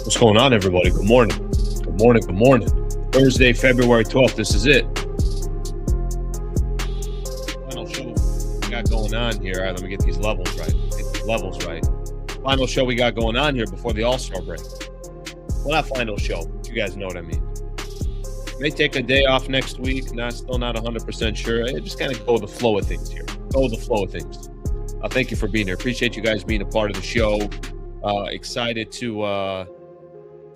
What's going on, everybody? Good morning. Good morning. Good morning. Thursday, February 12th. This is it. Final show we got going on here. All right, let me get these levels right. Final show we got going on here before the All-Star break. Well, not final show. You guys know what I mean. May take a day off next week. Still not 100% sure. I just kind of go with the flow of things here. Thank you for being here. Appreciate you guys being a part of the show.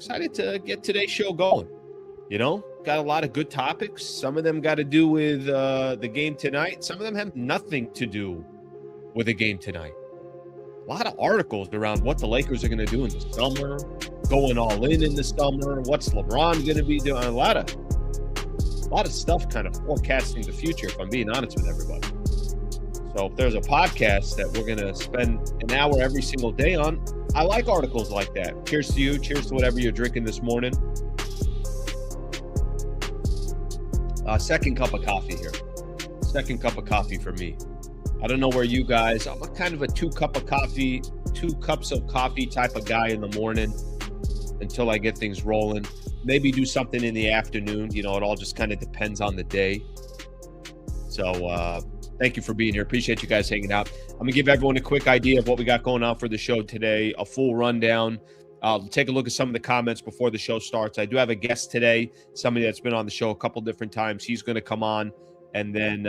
Excited to get today's show going. You know, got a lot of good topics. Some of them got to do with the game tonight. Some of them have nothing to do with the game tonight. A lot of articles around what the Lakers are going to do in the summer, going all in the summer. What's LeBron going to be doing? A lot of stuff kind of forecasting the future, if I'm being honest with everybody. So if there's a podcast that we're going to spend an hour every single day on, I like articles like that. Cheers to you. Cheers to whatever you're drinking this morning. Second cup of coffee here. Second cup of coffee for me. I don't know where you guys, I'm a kind of a two cups of coffee type of guy in the morning until I get things rolling. Maybe do something in the afternoon. You know, it all just kind of depends on the day. So thank you for being here. Appreciate you guys hanging out. I'm going to give everyone a quick idea of what we got going on for the show today, a full rundown. Take a look at some of the comments before the show starts. I do have a guest today, somebody that's been on the show a couple different times. He's going to come on, and then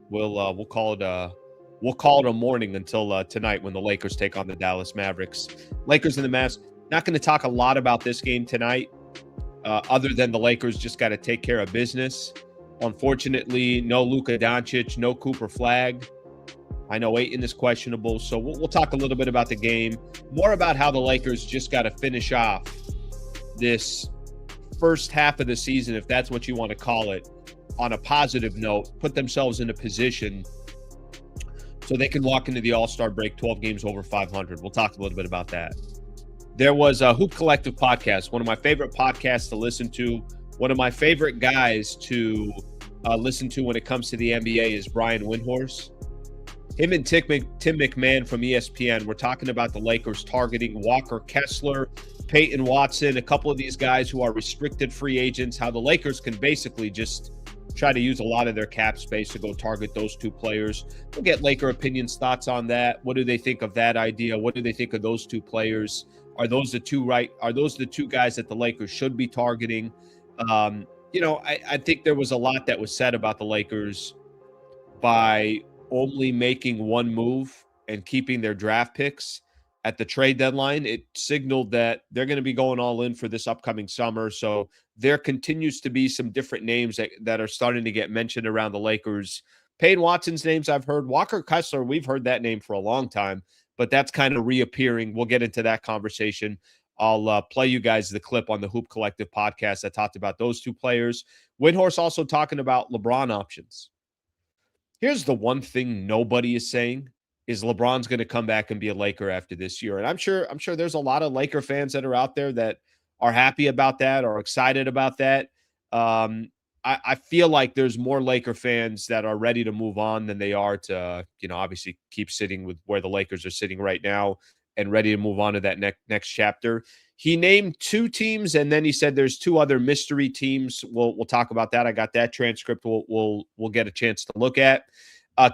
we'll call it a morning until tonight when the Lakers take on the Dallas Mavericks. Lakers and the Mavs. Not going to talk a lot about this game tonight, other than the Lakers just got to take care of business. Unfortunately, no Luka Doncic, no Cooper Flagg. I know Peyton is questionable, so we'll talk a little bit about the game, more about how the Lakers just got to finish off this first half of the season, if that's what you want to call it, on a positive note, put themselves in a position so they can walk into the All-Star break 12 games over 500. We'll talk a little bit about that. There was a Hoop Collective podcast, one of my favorite podcasts to listen to. One of my favorite guys to listen to when it comes to the NBA is Brian Windhorst. Him and Tim McMahon from ESPN were talking about the Lakers targeting Walker Kessler, Peyton Watson, a couple of these guys who are restricted free agents, how the Lakers can basically just try to use a lot of their cap space to go target those two players. We'll get Laker opinions, thoughts on that. What do they think of that idea? What do they think of those two players? Are those the two guys that the Lakers should be targeting? I think there was a lot that was said about the Lakers by only making one move and keeping their draft picks at the trade deadline. It signaled that they're going to be going all in for this upcoming summer. So there continues to be some different names that are starting to get mentioned around the Lakers. Peyton Watson's names I've heard. Walker Kessler, we've heard that name for a long time, but that's kind of reappearing. We'll get into that conversation. I'll play you guys the clip on the Hoop Collective podcast that talked about those two players. Windhorst also talking about LeBron options. Here's the one thing nobody is saying is LeBron's going to come back and be a Laker after this year. And I'm sure there's a lot of Laker fans that are out there that are happy about that or excited about that. I feel like there's more Laker fans that are ready to move on than they are to, obviously keep sitting with where the Lakers are sitting right now and ready to move on to that next chapter. He named two teams, and then he said there's two other mystery teams. We'll talk about that. I got that transcript. We'll get a chance to look at.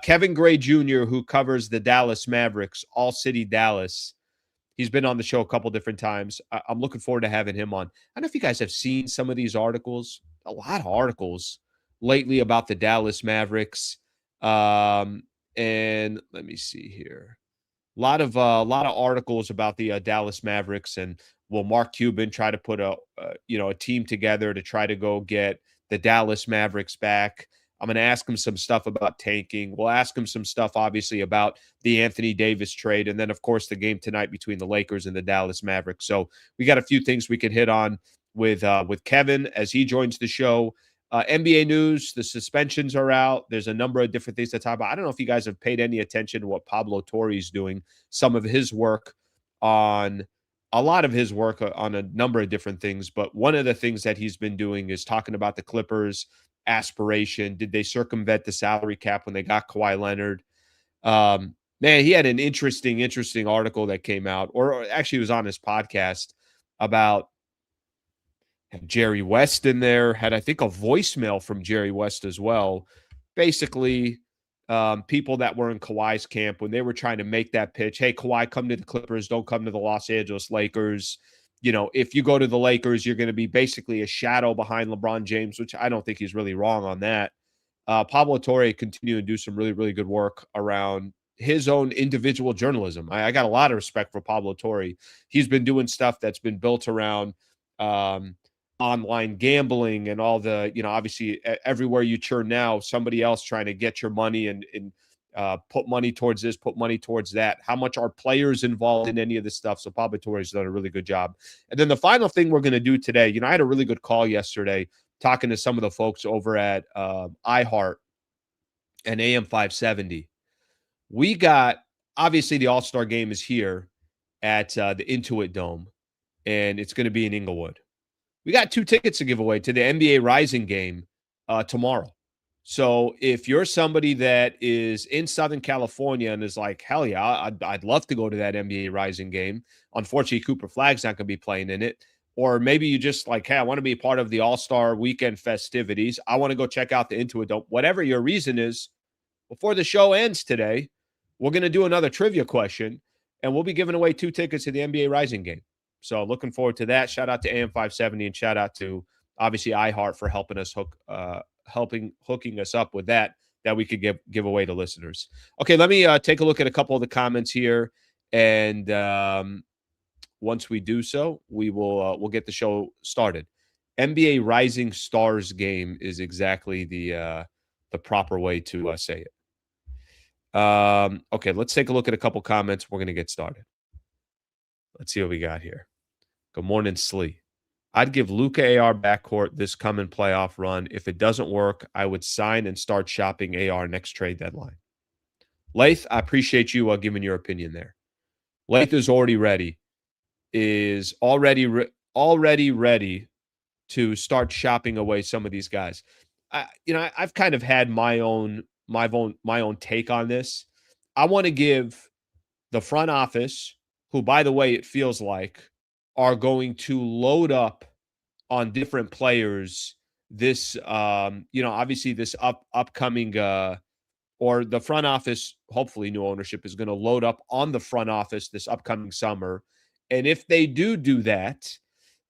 Kevin Gray Jr., who covers the Dallas Mavericks, ALLCITY Dallas. He's been on the show a couple different times. I'm looking forward to having him on. I don't know if you guys have seen some of these articles. A lot of articles lately about the Dallas Mavericks. And let me see here. A lot of articles about the Dallas Mavericks, and will Mark Cuban try to put a team together to try to go get the Dallas Mavericks back? I'm going to ask him some stuff about tanking. We'll ask him some stuff, obviously, about the Anthony Davis trade, and then, of course, the game tonight between the Lakers and the Dallas Mavericks. So we got a few things we can hit on with Kevin as he joins the show. NBA news, the suspensions are out. There's a number of different things to talk about. I don't know if you guys have paid any attention to what Pablo Torre is doing, some of his work on a lot of his work on a number of different things. But one of the things that he's been doing is talking about the Clippers, aspiration. Did they circumvent the salary cap when they got Kawhi Leonard? Man, he had an interesting article that came out, or actually it was on his podcast, about Jerry West in there. Had, I think, a voicemail from Jerry West as well. Basically, people that were in Kawhi's camp when they were trying to make that pitch, hey, Kawhi, come to the Clippers, don't come to the Los Angeles Lakers. If you go to the Lakers, you're going to be basically a shadow behind LeBron James, which I don't think he's really wrong on that. Pablo Torre continued to do some really, really good work around his own individual journalism. I got a lot of respect for Pablo Torre. He's been doing stuff that's been built around online gambling and all the, obviously everywhere you turn now, somebody else trying to get your money and put money towards this, put money towards that. How much are players involved in any of this stuff? So Pablo Torre has done a really good job. And then the final thing we're going to do today, I had a really good call yesterday talking to some of the folks over at iHeart and AM 570. We got, obviously the All-Star game is here at the Intuit Dome, and it's going to be in Inglewood. We got 2 tickets to give away to the NBA Rising game tomorrow. So if you're somebody that is in Southern California and is like, hell yeah, I'd love to go to that NBA Rising game. Unfortunately, Cooper Flagg's not going to be playing in it. Or maybe you just like, hey, I want to be part of the All-Star weekend festivities. I want to go check out the Intuit Dome. Whatever your reason is, before the show ends today, we're going to do another trivia question, and we'll be giving away 2 tickets to the NBA Rising game. So looking forward to that. Shout out to AM 570 and shout out to obviously iHeart for helping us hooking us up with that we could give away to listeners. Okay, let me take a look at a couple of the comments here, and once we do so, we'll get the show started. NBA Rising Stars game is exactly the proper way to say it. Okay, let's take a look at a couple comments. We're going to get started. Let's see what we got here. Good morning, Slee. I'd give Luka AR backcourt this coming playoff run. If it doesn't work, I would sign and start shopping AR next trade deadline. Lath, I appreciate you giving your opinion there. Lath is already ready. Is already ready to start shopping away some of these guys. I've kind of had my own take on this. I want to give the front office, who, by the way, it feels like are going to load up on different players this, obviously this upcoming, or the front office, hopefully new ownership is going to load up on the front office this upcoming summer. And if they do that,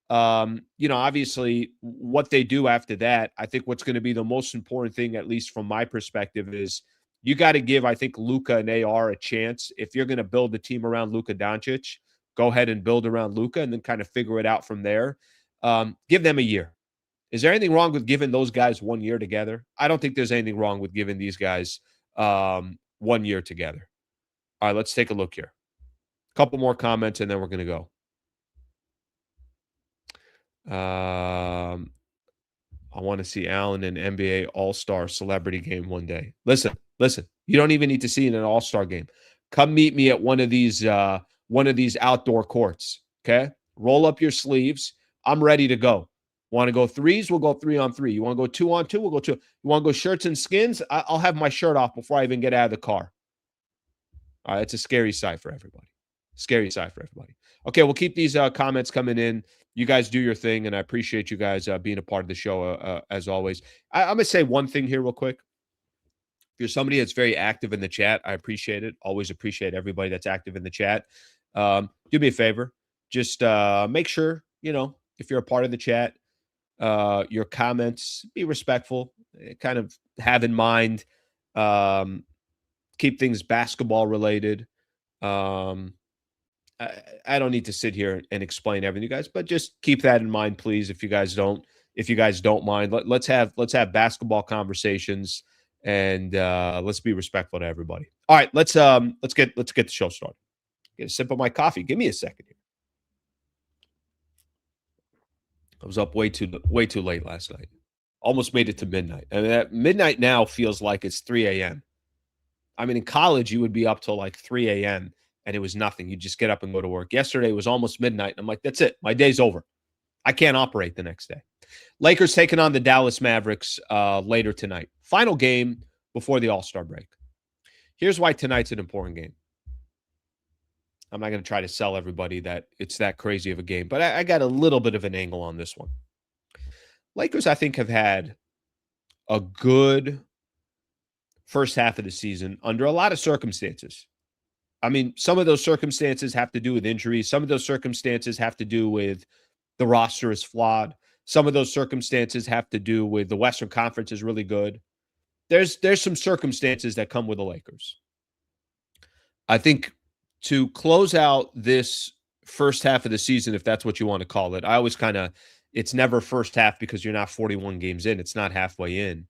obviously what they do after that, I think what's going to be the most important thing, at least from my perspective, is you got to give, I think, Luka and AR a chance. If you're going to build the team around Luka Doncic, go ahead and build around Luka and then kind of figure it out from there. Give them a year. Is there anything wrong with giving those guys 1 year together? I don't think there's anything wrong with giving these guys 1 year together. All right, let's take a look here. A couple more comments, and then we're going to go. I want to see Allen in NBA All-Star celebrity game one day. Listen. You don't even need to see it in an All-Star game. Come meet me at one of these outdoor courts, okay? Roll up your sleeves. I'm ready to go. Want to go threes? We'll go 3-on-3. You want to go 2-on-2? We'll go 2. You want to go shirts and skins? I'll have my shirt off before I even get out of the car. All right, it's a scary sight for everybody. Okay, we'll keep these comments coming in. You guys do your thing, and I appreciate you guys being a part of the show as always. I'm going to say one thing here real quick. If you're somebody that's very active in the chat, I appreciate it. Always appreciate everybody that's active in the chat. Do me a favor. Just make sure, if you're a part of the chat, your comments, be respectful. Kind of have in mind, keep things basketball related. I don't need to sit here and explain everything, you guys, but just keep that in mind, please. If you guys don't mind, let's have basketball conversations. And let's be respectful to everybody. All right, let's get the show started. Get a sip of my coffee. Give me a second here. I was up way too late last night. Almost made it to midnight. I mean, midnight now feels like it's 3 a.m. I mean, in college, you would be up till like 3 a.m. and it was nothing. You just get up and go to work. Yesterday was almost midnight. And I'm like, that's it. My day's over. I can't operate the next day. Lakers taking on the Dallas Mavericks later tonight. Final game before the All-Star break. Here's why tonight's an important game. I'm not going to try to sell everybody that it's that crazy of a game, but I got a little bit of an angle on this one. Lakers, I think, have had a good first half of the season under a lot of circumstances. I mean, some of those circumstances have to do with injuries. Some of those circumstances have to do with the roster is flawed. Some of those circumstances have to do with the Western Conference is really good. There's some circumstances that come with the Lakers. I think to close out this first half of the season, if that's what you want to call it, I always it's never first half because you're not 41 games in. It's not halfway in.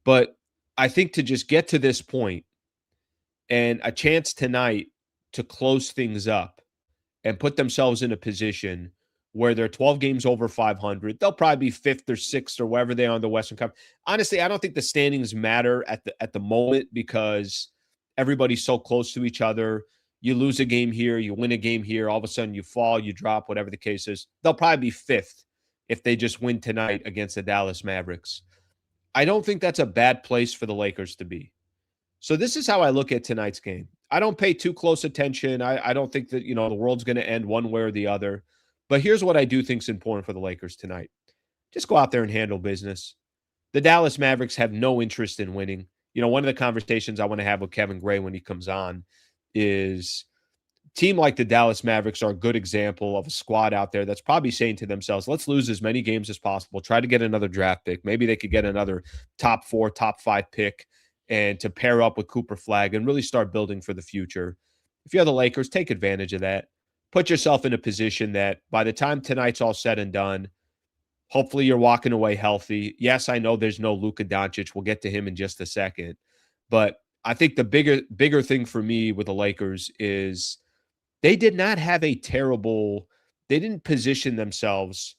But I think to just get to this point and a chance tonight to close things up and put themselves in a position where they're 12 games over 500. They'll probably be fifth or sixth or wherever they are on the Western Conference. Honestly, I don't think the standings matter at the moment because everybody's so close to each other. You lose a game here, you win a game here, all of a sudden you fall, you drop, whatever the case is. They'll probably be fifth if they just win tonight against the Dallas Mavericks. I don't think that's a bad place for the Lakers to be. So this is how I look at tonight's game. I don't pay too close attention. I don't think that, the world's going to end one way or the other. But here's what I do think is important for the Lakers tonight. Just go out there and handle business. The Dallas Mavericks have no interest in winning. One of the conversations I want to have with Kevin Gray when he comes on is a team like the Dallas Mavericks are a good example of a squad out there that's probably saying to themselves, let's lose as many games as possible, try to get another draft pick. Maybe they could get another top 4, top 5 pick and to pair up with Cooper Flagg and really start building for the future. If you're the Lakers, take advantage of that. Put yourself in a position that by the time tonight's all said and done, hopefully you're walking away healthy. Yes, I know there's no Luka Doncic. We'll get to him in just a second. But I think the bigger thing for me with the Lakers is they did not have they didn't position themselves.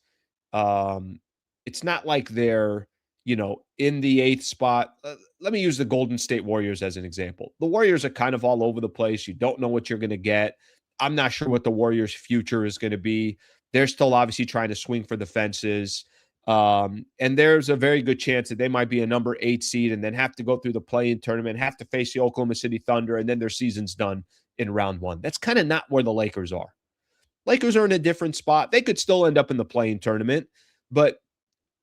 It's not like they're, in the 8th spot. Let me use the Golden State Warriors as an example. The Warriors are kind of all over the place. You don't know what you're going to get. I'm not sure what the Warriors' future is going to be. They're still obviously trying to swing for the fences. And there's a very good chance that they might be a number 8 seed and then have to go through the play-in tournament, have to face the Oklahoma City Thunder, and then their season's done in round 1. That's kind of not where the Lakers are. Lakers are in a different spot. They could still end up in the play-in tournament, but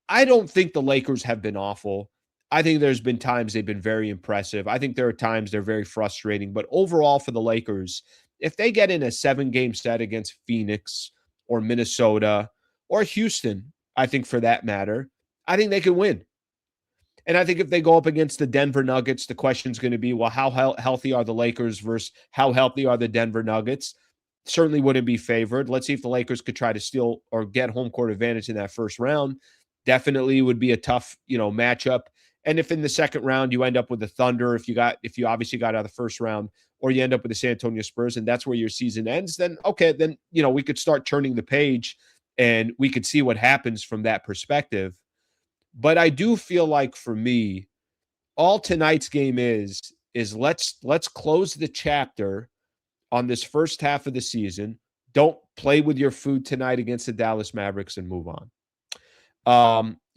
I don't think the Lakers have been awful. I think there's been times they've been very impressive. I think there are times they're very frustrating. But overall for the Lakers, if they get in a 7-game set against Phoenix or Minnesota or Houston, I think for that matter, I think they can win. And I think if they go up against the Denver Nuggets, the question's going to be, well, how healthy are the Lakers versus how healthy are the Denver Nuggets? Certainly wouldn't be favored. Let's see if the Lakers could try to steal or get home court advantage in that first round. Definitely would be a tough, matchup. And if in the second round you end up with the Thunder, if you obviously got out of the first round, or you end up with the San Antonio Spurs, and that's where your season ends, then okay, then we could start turning the page and we could see what happens from that perspective. But I do feel like for me, all tonight's game is let's close the chapter on this first half of the season. Don't play with your food tonight against the Dallas Mavericks and move on.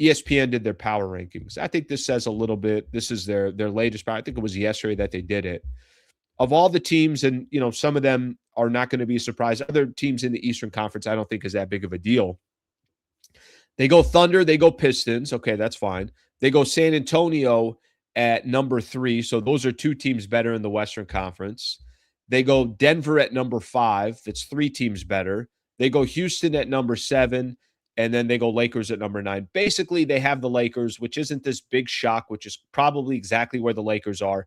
ESPN did their power rankings. I think this says a little bit. This is their latest power. I think it was yesterday that they did it. Of all the teams, and some of them are not going to be a surprise. Other teams in the Eastern Conference, I don't think is that big of a deal. They go Thunder, they go Pistons. Okay, that's fine. They go San Antonio at number 3. So those are 2 teams better in the Western Conference. They go Denver at number 5. That's 3 teams better. They go Houston at number 7. And then they go Lakers at number 9. Basically, they have the Lakers, which isn't this big shock, which is probably exactly where the Lakers are,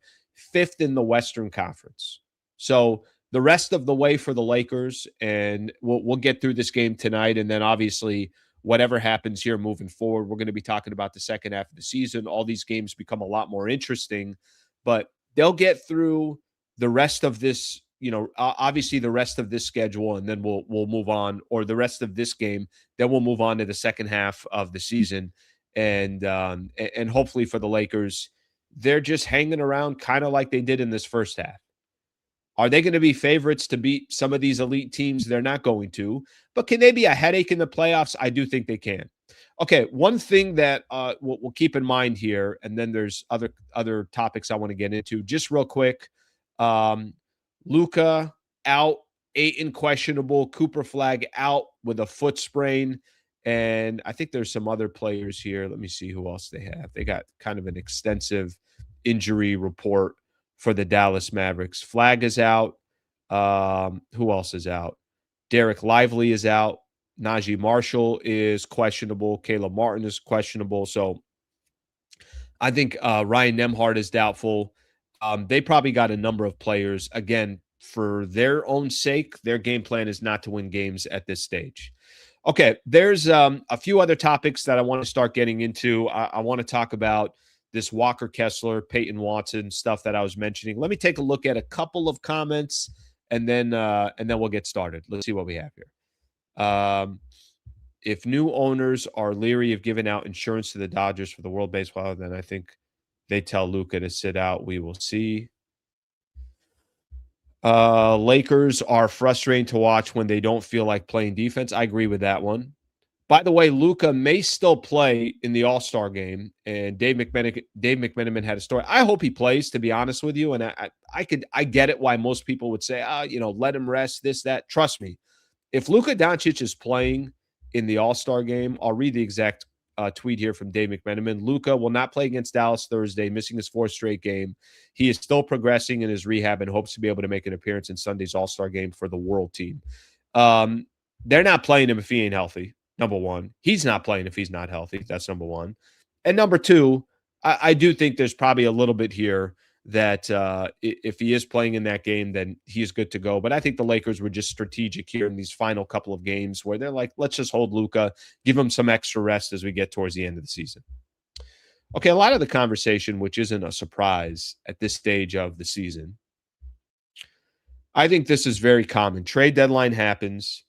5th in the Western Conference. So the rest of the way for the Lakers, and we'll get through this game tonight, and then obviously whatever happens here moving forward, we're going to be talking about the second half of the season. All these games become a lot more interesting, but they'll get through the rest of this, obviously the rest of this schedule, and then we'll move on, or the rest of this game, then we'll move on to the second half of the season. And hopefully for the Lakers, they're just hanging around kind of like they did in this first half. Are they going to be favorites to beat some of these elite teams? They're not going to. But can they be a headache in the playoffs? I do think they can. Okay, one thing that we'll keep in mind here, and then there's other topics I want to get into. Just real quick, Luka out Ayton questionable, Cooper Flagg out with a foot sprain. And I think there's some other players here. Let me see who else they have. They got kind of an extensive injury report for the Dallas Mavericks. Flagg is out. Who else is out? Derek Lively is out. Najee Marshall is questionable. Caleb Martin is questionable. So I think Ryan Nembhard is doubtful. They probably got a number of players. Again, for their own sake, their game plan is not to win games at this stage. Okay, there's a few other topics that I want to start getting into. I want to talk about this Walker Kessler, Peyton Watson stuff that I was mentioning. Let me take a look at a couple of comments, and then we'll get started. Let's see what we have here. If new owners are leery of giving out insurance to the Dodgers for the World Baseball, then I think they tell Luka to sit out. We will see. Lakers are frustrating to watch when they don't feel like playing defense. I agree with that one. By the way, Luka may still play in the All-Star game, and Dave McMenamin had a story. I hope he plays, to be honest with you. And I get it why most people would say, let him rest, this, that. Trust me, if Luka Doncic is playing in the All-Star game, I'll read the exact tweet here from Dave McMenamin. Luka will not play against Dallas Thursday, missing his fourth straight game. He is still progressing in his rehab and hopes to be able to make an appearance in Sunday's All-Star game for the World Team. They're not playing him if he ain't healthy, number one. He's not playing if he's not healthy. That's number one. And number two, I do think there's probably a little bit here that if he is playing in that game, then he's good to go. But I think the Lakers were just strategic here in these final couple of games where they're like, let's just hold Luka, give him some extra rest as we get towards the end of the season. Okay, a lot of the conversation, which isn't a surprise at this stage of the season, I think this is very common. Trade deadline happens.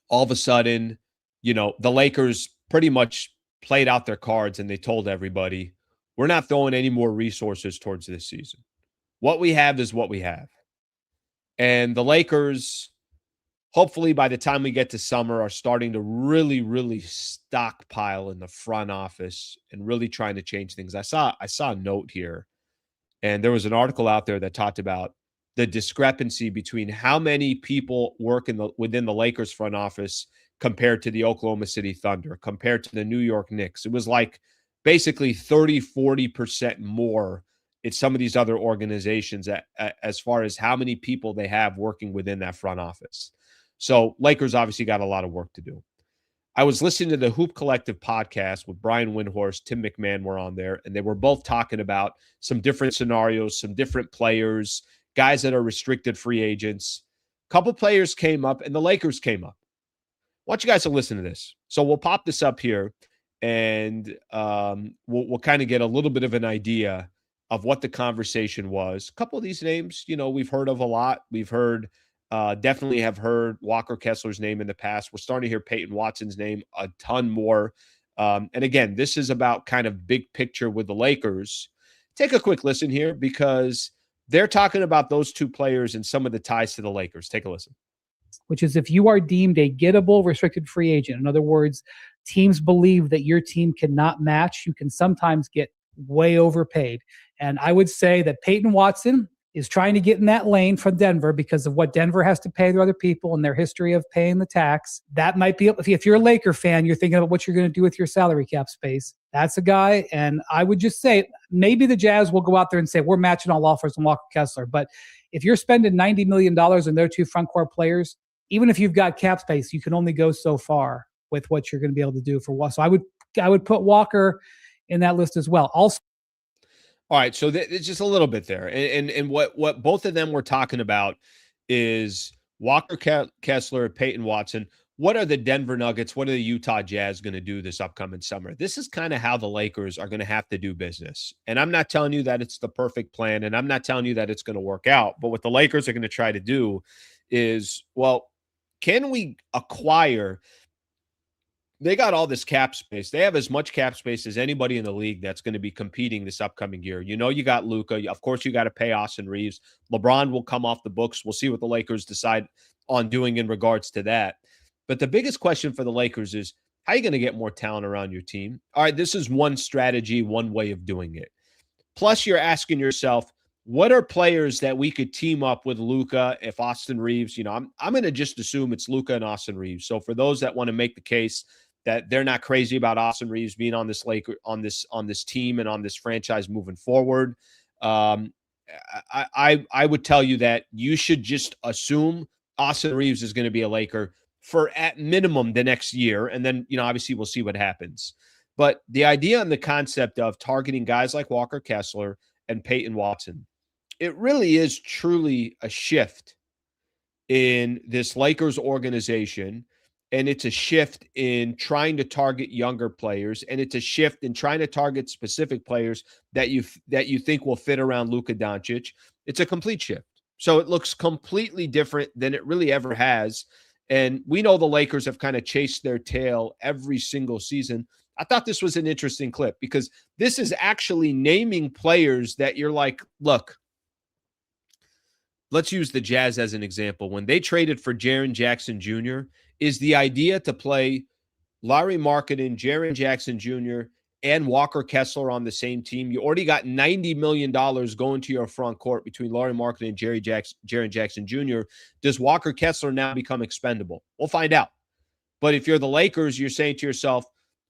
All of a sudden, the Lakers pretty much played out their cards and they told everybody, we're not throwing any more resources towards this season. What we have is what we have. And the Lakers, hopefully by the time we get to summer, are starting to really, really stockpile in the front office and really trying to change things. I saw a note here, and there was an article out there that talked about the discrepancy between how many people work within the Lakers front office compared to the Oklahoma City Thunder, compared to the New York Knicks. It was like basically 30-40% more in some of these other organizations as far as how many people they have working within that front office. So Lakers obviously got a lot of work to do. I was listening to the Hoop Collective podcast with Brian Windhorst, Tim McMahon were on there, and they were both talking about some different scenarios, some different players, guys that are restricted free agents. A couple players came up, and the Lakers came up. I want you guys to listen to this. So we'll pop this up here, and we'll kind of get a little bit of an idea of what the conversation was. A couple of these names, we've heard of a lot. We've heard, definitely have heard Walker Kessler's name in the past. We're starting to hear Peyton Watson's name a ton more. And again, this is about kind of big picture with the Lakers. Take a quick listen here because they're talking about those two players and some of the ties to the Lakers. Take a listen. Which is if you are deemed a gettable restricted free agent. In other words, teams believe that your team cannot match. You can sometimes get way overpaid. And I would say that Peyton Watson is trying to get in that lane from Denver because of what Denver has to pay to other people and their history of paying the tax. That might be, if you're a Laker fan, you're thinking about what you're going to do with your salary cap space. That's a guy. And I would just say maybe the Jazz will go out there and say, we're matching all offers on Walker Kessler. But if you're spending $90 million on their two front court players, even if you've got cap space, you can only go so far with what you're going to be able to do for Walker. So I would put Walker in that list as well. Also, all right, so it's just a little bit there, and what both of them were talking about is Walker Kessler, Peyton Watson. What are the Denver Nuggets? What are the Utah Jazz going to do this upcoming summer? This is kind of how the Lakers are going to have to do business. And I'm not telling you that it's the perfect plan, and I'm not telling you that it's going to work out. But what the Lakers are going to try to do is, well, can we acquire? They got all this cap space. They have as much cap space as anybody in the league that's going to be competing this upcoming year. You got Luka. Of course, you got to pay Austin Reeves. LeBron will come off the books. We'll see what the Lakers decide on doing in regards to that. But the biggest question for the Lakers is, how are you going to get more talent around your team? All right, this is one strategy, one way of doing it. Plus, you're asking yourself, what are players that we could team up with Luka if Austin Reeves, I'm going to just assume it's Luka and Austin Reeves. So for those that want to make the case that they're not crazy about Austin Reeves being on this team and on this franchise moving forward, I would tell you that you should just assume Austin Reeves is going to be a Laker for at minimum the next year. And then, obviously we'll see what happens. But the idea and the concept of targeting guys like Walker Kessler and Peyton Watson, it really is truly a shift in this Lakers organization. And it's a shift in trying to target younger players. And it's a shift in trying to target specific players that you think will fit around Luka Doncic. It's a complete shift. So it looks completely different than it really ever has. And we know the Lakers have kind of chased their tail every single season. I thought this was an interesting clip because this is actually naming players that you're like, look, let's use the Jazz as an example. When they traded for Jaren Jackson Jr., is the idea to play Lauri Markkanen, Jaren Jackson Jr., and Walker Kessler on the same team? You already got $90 million going to your front court between Lauri Markkanen and Jaren Jackson Jr. Does Walker Kessler now become expendable? We'll find out. But if you're the Lakers, you're saying to yourself,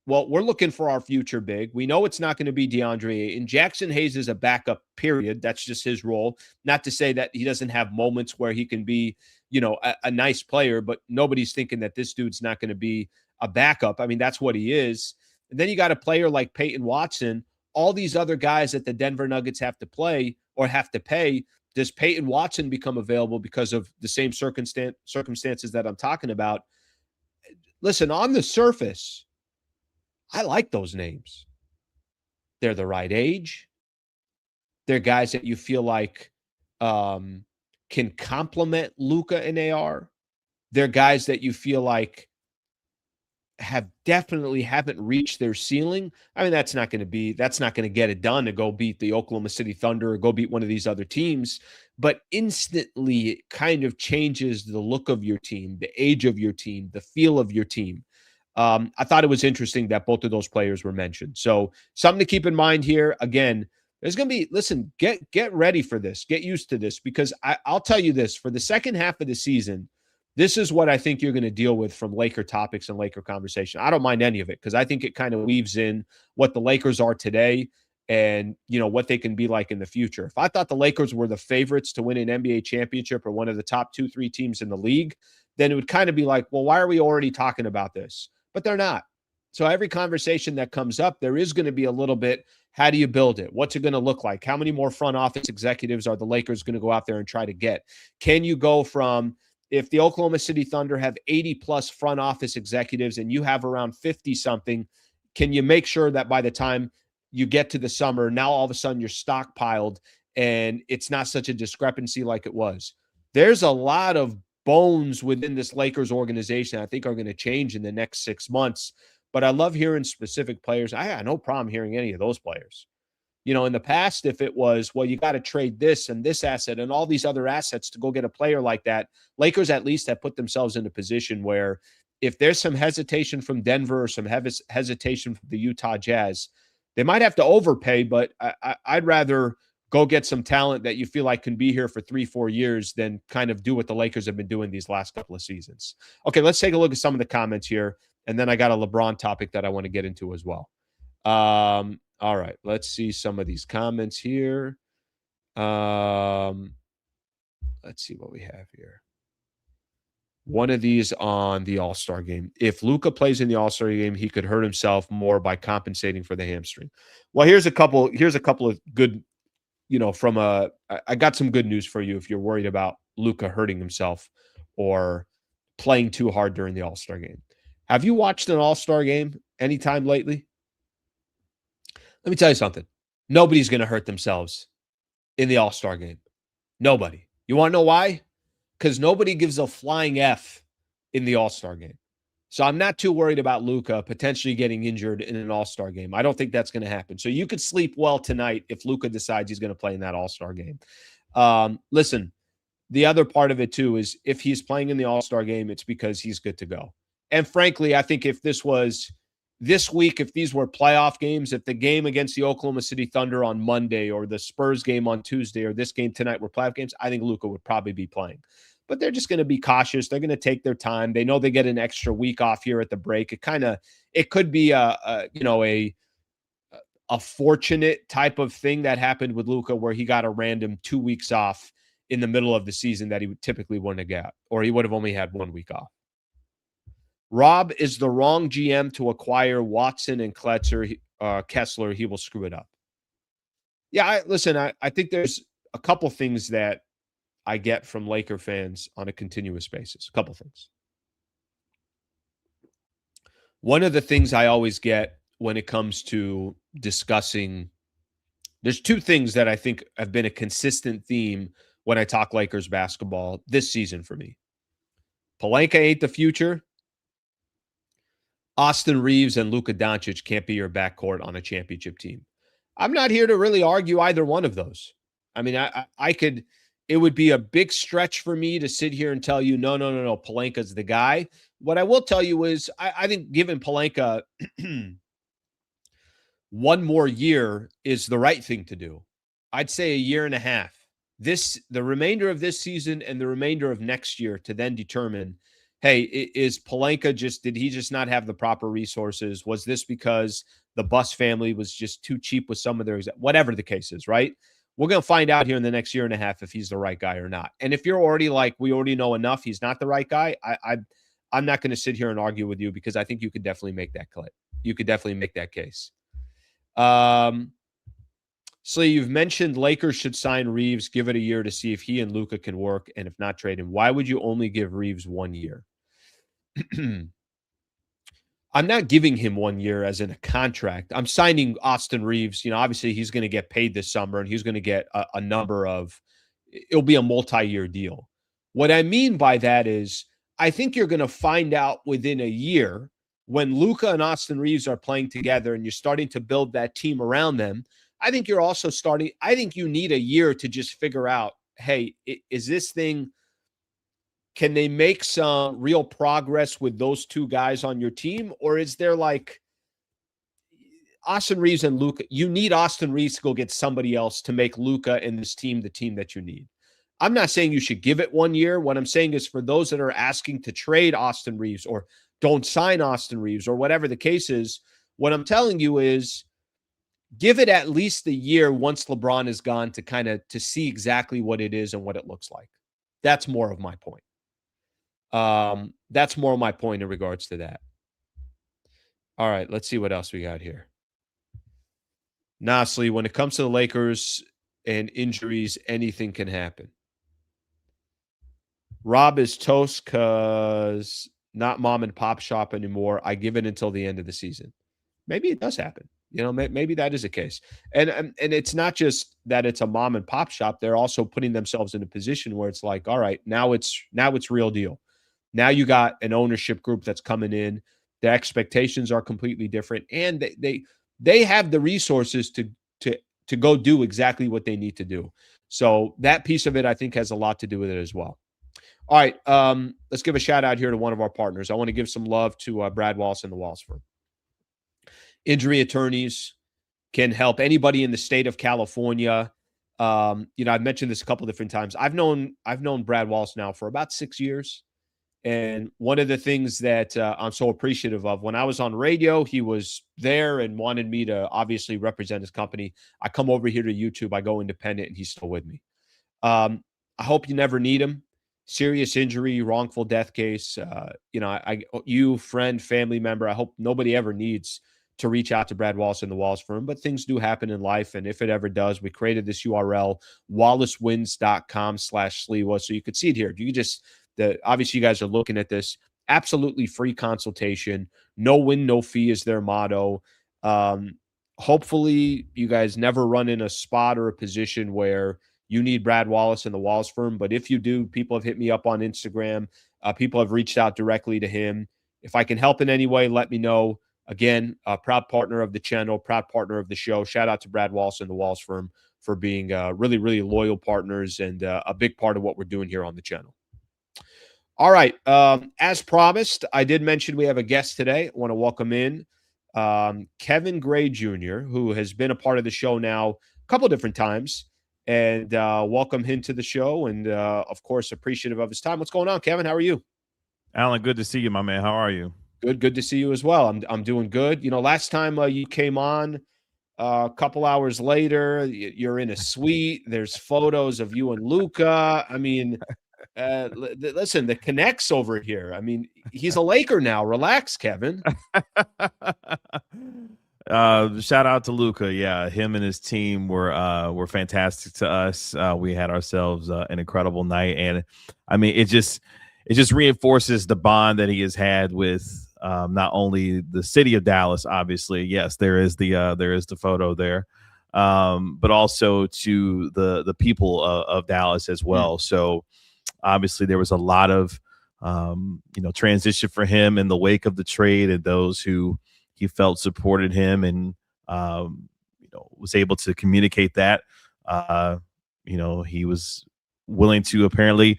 well, we're looking for our future big. We know it's not going to be DeAndre Ayton. Jackson Hayes is a backup, period. That's just his role. Not to say that he doesn't have moments where he can be, a nice player, but nobody's thinking that this dude's not going to be a backup. I mean, that's what he is. And then you got a player like Peyton Watson. All these other guys that the Denver Nuggets have to play or have to pay. Does Peyton Watson become available because of the same circumstances that I'm talking about? Listen, on the surface, I like those names. They're the right age. They're guys that you feel like can complement Luka and AR. They're guys that you feel like haven't reached their ceiling. I mean, that's not going to get it done to go beat the Oklahoma City Thunder or go beat one of these other teams, but instantly it kind of changes the look of your team, the age of your team, the feel of your team. I thought it was interesting that both of those players were mentioned. So something to keep in mind here. Again, there's going to be, listen, get ready for this. Get used to this because I'll tell you this, for the second half of the season, this is what I think you're going to deal with from Laker topics and Laker conversation. I don't mind any of it because I think it kind of weaves in what the Lakers are today and, what they can be like in the future. If I thought the Lakers were the favorites to win an NBA championship or one of the top 2-3 teams in the league, then it would kind of be like, well, why are we already talking about this? But they're not. So every conversation that comes up, there is going to be a little bit, how do you build it? What's it going to look like? How many more front office executives are the Lakers going to go out there and try to get? Can you go from, if the Oklahoma City Thunder have 80-plus front office executives and you have around 50-something, can you make sure that by the time you get to the summer, now all of a sudden you're stockpiled and it's not such a discrepancy like it was? There's a lot of bones within this Lakers organization I think are going to change in the next 6 months. But I love hearing specific players. I had no problem hearing any of those players. In the past, if it was, well, you got to trade this and this asset and all these other assets to go get a player like that, Lakers at least have put themselves in a position where if there's some hesitation from Denver or some hesitation from the Utah Jazz, they might have to overpay, but I'd rather go get some talent that you feel like can be here for 3-4 years than kind of do what the Lakers have been doing these last couple of seasons. Okay, let's take a look at some of the comments here. And then I got a LeBron topic that I want to get into as well. All right, let's see some of these comments here. Let's see what we have here. One of these on the All-Star game. If Luka plays in the All-Star game, he could hurt himself more by compensating for the hamstring. Well, here's a couple of good, I got some good news for you if you're worried about Luka hurting himself or playing too hard during the All-Star game. Have you watched an All-Star game anytime lately? Let me tell you something. Nobody's going to hurt themselves in the All-Star game. Nobody. You want to know why? Because nobody gives a flying F in the All-Star game. So I'm not too worried about Luka potentially getting injured in an All-Star game. I don't think that's going to happen. So you could sleep well tonight if Luka decides he's going to play in that All-Star game. Listen, the other part of it too is if he's playing in the All-Star game, it's because he's good to go. And frankly, I think if this was, this week, if these were playoff games, if the game against the Oklahoma City Thunder on Monday or the Spurs game on Tuesday or this game tonight were playoff games, I think Luka would probably be playing. But they're just going to be cautious. They're going to take their time. They know they get an extra week off here at the break. It could be a fortunate type of thing that happened with Luka where he got a random 2 weeks off in the middle of the season that he would typically wouldn't have got, or he would have only had 1 week off. Rob is the wrong GM to acquire Watson and Kessler. He will screw it up. Yeah, I think there's a couple things that I get from Laker fans on a continuous basis. A couple things. One of the things I always get when it comes to discussing, there's two things that I think have been a consistent theme when I talk Lakers basketball this season for me. Pelinka ain't the future. Austin Reeves and Luka Doncic can't be your backcourt on a championship team. I'm not here to really argue either one of those. I mean, I could, it would be a big stretch for me to sit here and tell you, no, Pelinka's the guy. What I will tell you is I think giving Pelinka one more year is the right thing to do. I'd say a year and a half. The remainder of this season and the remainder of next year to then determine, hey, is Pelinka did he just not have the proper resources? Was this because the Bus family was just too cheap with some of their, whatever the case is, right? We're going to find out here in the next year and a half if he's the right guy or not. And if you're already like, we already know enough, he's not the right guy, I'm not going to sit here and argue with you because I think you could definitely make that clip. You could definitely make that case. So you've mentioned Lakers should sign Reeves, give it a year to see if he and Luka can work, and if not, trade him. Why would you only give Reeves 1 year? I'm not giving him 1 year as in a contract. I'm signing Austin Reeves. Obviously he's going to get paid this summer and he's going to get a number of, it'll be a multi-year deal. What I mean by that is I think you're going to find out within a year when Luka and Austin Reeves are playing together and you're starting to build that team around them. I think you're also I think you need a year to just figure out, hey, is this thing, can they make some real progress with those two guys on your team? Or is there like Austin Reeves and Luka? You need Austin Reeves to go get somebody else to make Luka and this team the team that you need. I'm not saying you should give it 1 year. What I'm saying is for those that are asking to trade Austin Reeves or don't sign Austin Reeves or whatever the case is, what I'm telling you is give it at least a year once LeBron is gone to see exactly what it is and what it looks like. That's more of my point. That's more of my point in regards to that. All right, let's see what else we got here. Nasli, when it comes to the Lakers and injuries, anything can happen. Rob is toast because not mom and pop shop anymore. I give it until the end of the season. Maybe it does happen. Maybe that is the case. And it's not just that it's a mom and pop shop. They're also putting themselves in a position where it's like, all right, now it's real deal. Now you got an ownership group that's coming in. The expectations are completely different. And they have the resources to go do exactly what they need to do. So that piece of it, I think, has a lot to do with it as well. All right, let's give a shout out here to one of our partners. I want to give some love to Brad Wallace and the Wallace firm. Injury attorneys can help anybody in the state of California. I've mentioned this a couple different times. I've known Brad Wallace now for about 6 years. And one of the things that I'm so appreciative of, when I was on radio, he was there and wanted me to obviously represent his company. I come over here to YouTube, I go independent, and he's still with me. I hope you never need him. Serious injury, wrongful death case. You, friend, family member, I hope nobody ever needs to reach out to Brad Wallace and the Wallace firm, but things do happen in life. And if it ever does, we created this URL, wallacewins.com/Sliwa. So you could see it here. You just, obviously you guys are looking at this, absolutely free consultation, no win, no fee is their motto. Hopefully you guys never run in a spot or a position where you need Brad Wallace and the Wallace firm. But if you do, people have hit me up on Instagram. People have reached out directly to him. If I can help in any way, let me know. Again, a proud partner of the channel, proud partner of the show. Shout out to Brad Wallace and the Wallace firm for being really, really loyal partners and a big part of what we're doing here on the channel. All right. As promised, I did mention we have a guest today. I want to welcome in Kevin Gray Jr., who has been a part of the show now a couple different times, and welcome him to the show. And of course, appreciative of his time. What's going on, Kevin? How are you? Alan, good to see you, my man. How are you? Good to see you as well. I'm doing good. Last time you came on, a couple hours later, you're in a suite. There's photos of you and Luka. I mean, listen, the connects over here. I mean, he's a Laker now. Relax, Kevin. Shout out to Luka. Yeah, him and his team were fantastic to us. We had ourselves an incredible night, and I mean, it just reinforces the bond that he has had with not only the city of Dallas. Obviously, yes, there is the photo there, but also to the people of Dallas as well. So obviously, there was a lot of transition for him in the wake of the trade, and those who he felt supported him, and was able to communicate that. He was willing to apparently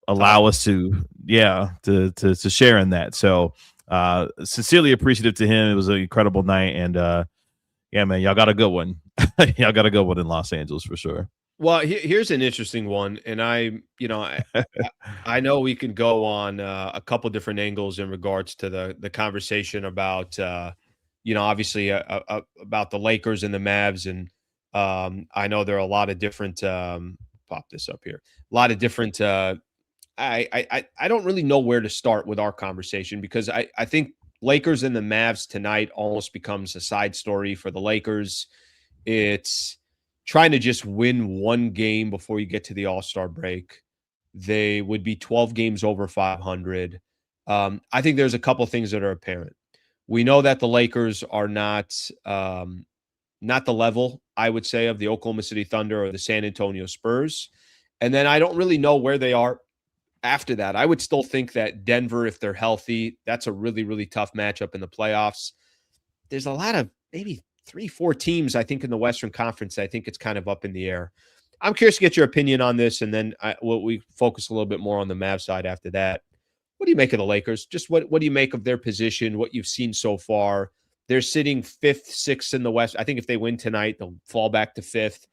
allow us to share in that. So sincerely appreciative to him. It was an incredible night, and yeah, man, y'all got a good one. Y'all got a good one in Los Angeles for sure. Well, here's an interesting one, and I know we can go on a couple different angles in regards to the conversation about obviously about the Lakers and the Mavs, and I know there are a lot of different pop this up here, a lot of different. I don't really know where to start with our conversation, because I think Lakers and the Mavs tonight almost becomes a side story for the Lakers. It's trying to just win one game before you get to the All-Star break. They would be 12 games over 500. I think there's a couple things that are apparent. We know that the Lakers are not the level, I would say, of the Oklahoma City Thunder or the San Antonio Spurs. And then I don't really know where they are after that. I would still think that Denver, if they're healthy, that's a really, really tough matchup in the playoffs. There's a lot of maybe 3-4 teams, I think, in the Western Conference. I think it's kind of up in the air. I'm curious to get your opinion on this, and then we focus a little bit more on the Mavs side after that. What do you make of the Lakers? Just what do you make of their position, what you've seen so far? They're sitting 5th, 6th in the West. I think if they win tonight, they'll fall back to 5th.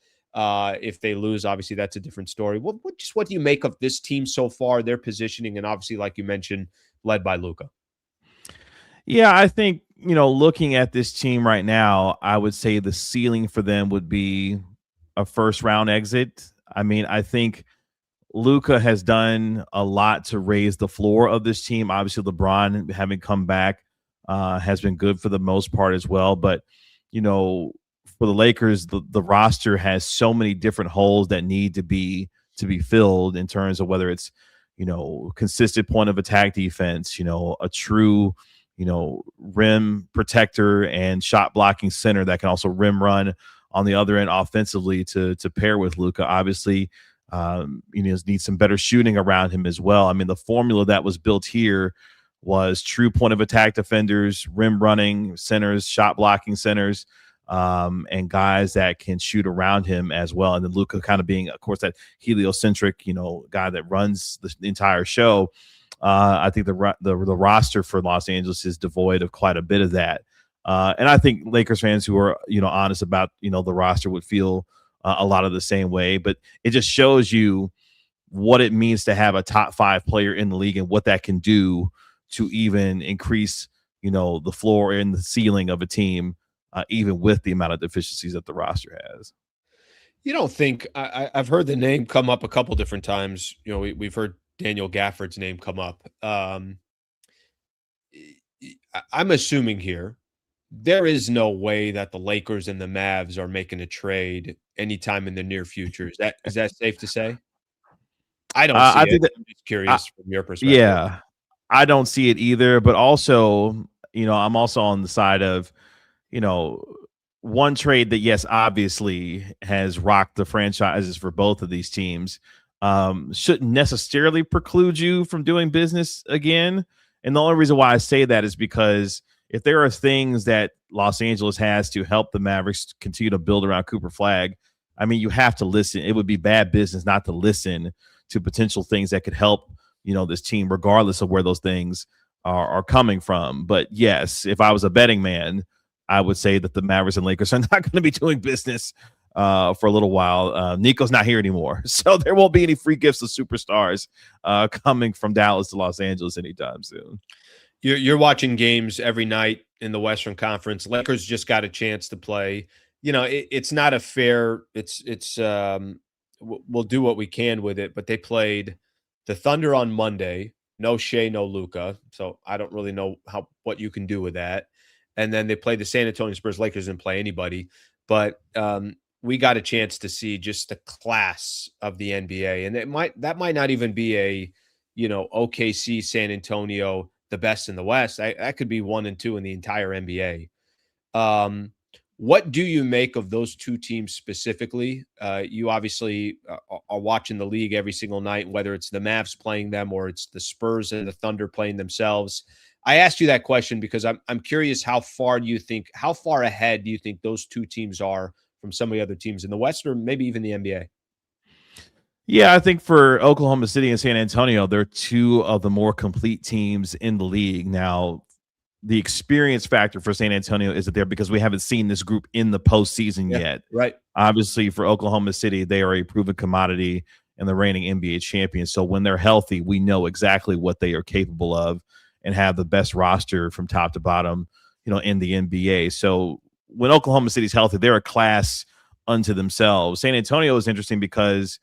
If they lose, obviously, that's a different story. What do you make of this team so far, their positioning, and obviously, like you mentioned, led by Luka? Yeah, I think, looking at this team right now, I would say the ceiling for them would be a first-round exit. I mean, I think Luka has done a lot to raise the floor of this team. Obviously, LeBron, having come back, has been good for the most part as well. But, for the Lakers, the roster has so many different holes that need to be filled, in terms of whether it's, consistent point of attack defense, a true rim protector and shot blocking center that can also rim run on the other end offensively to pair with Luka. Obviously, needs some better shooting around him as well. I mean, the formula that was built here was true point of attack defenders, rim running centers, shot blocking centers, and guys that can shoot around him as well. And then Luka kind of being, of course, that heliocentric, guy that runs the entire show. I think the roster for Los Angeles is devoid of quite a bit of that. And I think Lakers fans who are, honest about, the roster would feel a lot of the same way. But it just shows you what it means to have a top 5 player in the league and what that can do to even increase, the floor and the ceiling of a team, even with the amount of deficiencies that the roster has. You don't think I've heard the name come up a couple different times. We've heard Daniel Gafford's name come up. I'm assuming here there is no way that the Lakers and the Mavs are making a trade anytime in the near future. Is that safe to say? I don't see it. I'm just curious from your perspective. Yeah, I don't see it either. But also, I'm also on the side of, one trade that, yes, obviously has rocked the franchises for both of these teams, shouldn't necessarily preclude you from doing business again. And the only reason why I say that is because if there are things that Los Angeles has to help the Mavericks continue to build around Cooper Flagg, I mean, you have to listen. It would be bad business not to listen to potential things that could help, this team, regardless of where those things are coming from. But yes, if I was a betting man, I would say that the Mavericks and Lakers are not going to be doing business for a little while. Nico's not here anymore, so there won't be any free gifts of superstars coming from Dallas to Los Angeles anytime soon. You're watching games every night in the Western Conference. Lakers just got a chance to play. It's not a fair. We'll do what we can with it, but they played the Thunder on Monday. No Shea, no Luka. So I don't really know what you can do with that. And then they played the San Antonio Spurs. Lakers didn't play anybody, but we got a chance to see just the class of the NBA, and that might not even be a OKC San Antonio, the best in the West. That could be 1 and 2 in the entire NBA. What do you make of those two teams specifically? You obviously are watching the league every single night, whether it's the Mavs playing them or it's the Spurs and the Thunder playing themselves. I asked you that question because I'm curious how far ahead do you think those two teams are from some of the other teams in the West or maybe even the NBA? Yeah, I think for Oklahoma City and San Antonio, they're two of the more complete teams in the league. Now, the experience factor for San Antonio isn't there because we haven't seen this group in the postseason yet. Right. Obviously, for Oklahoma City, they are a proven commodity and the reigning NBA champion. So when they're healthy, we know exactly what they are capable of and have the best roster from top to bottom, in the NBA. So when Oklahoma City's healthy, they're a class unto themselves. San Antonio is interesting because,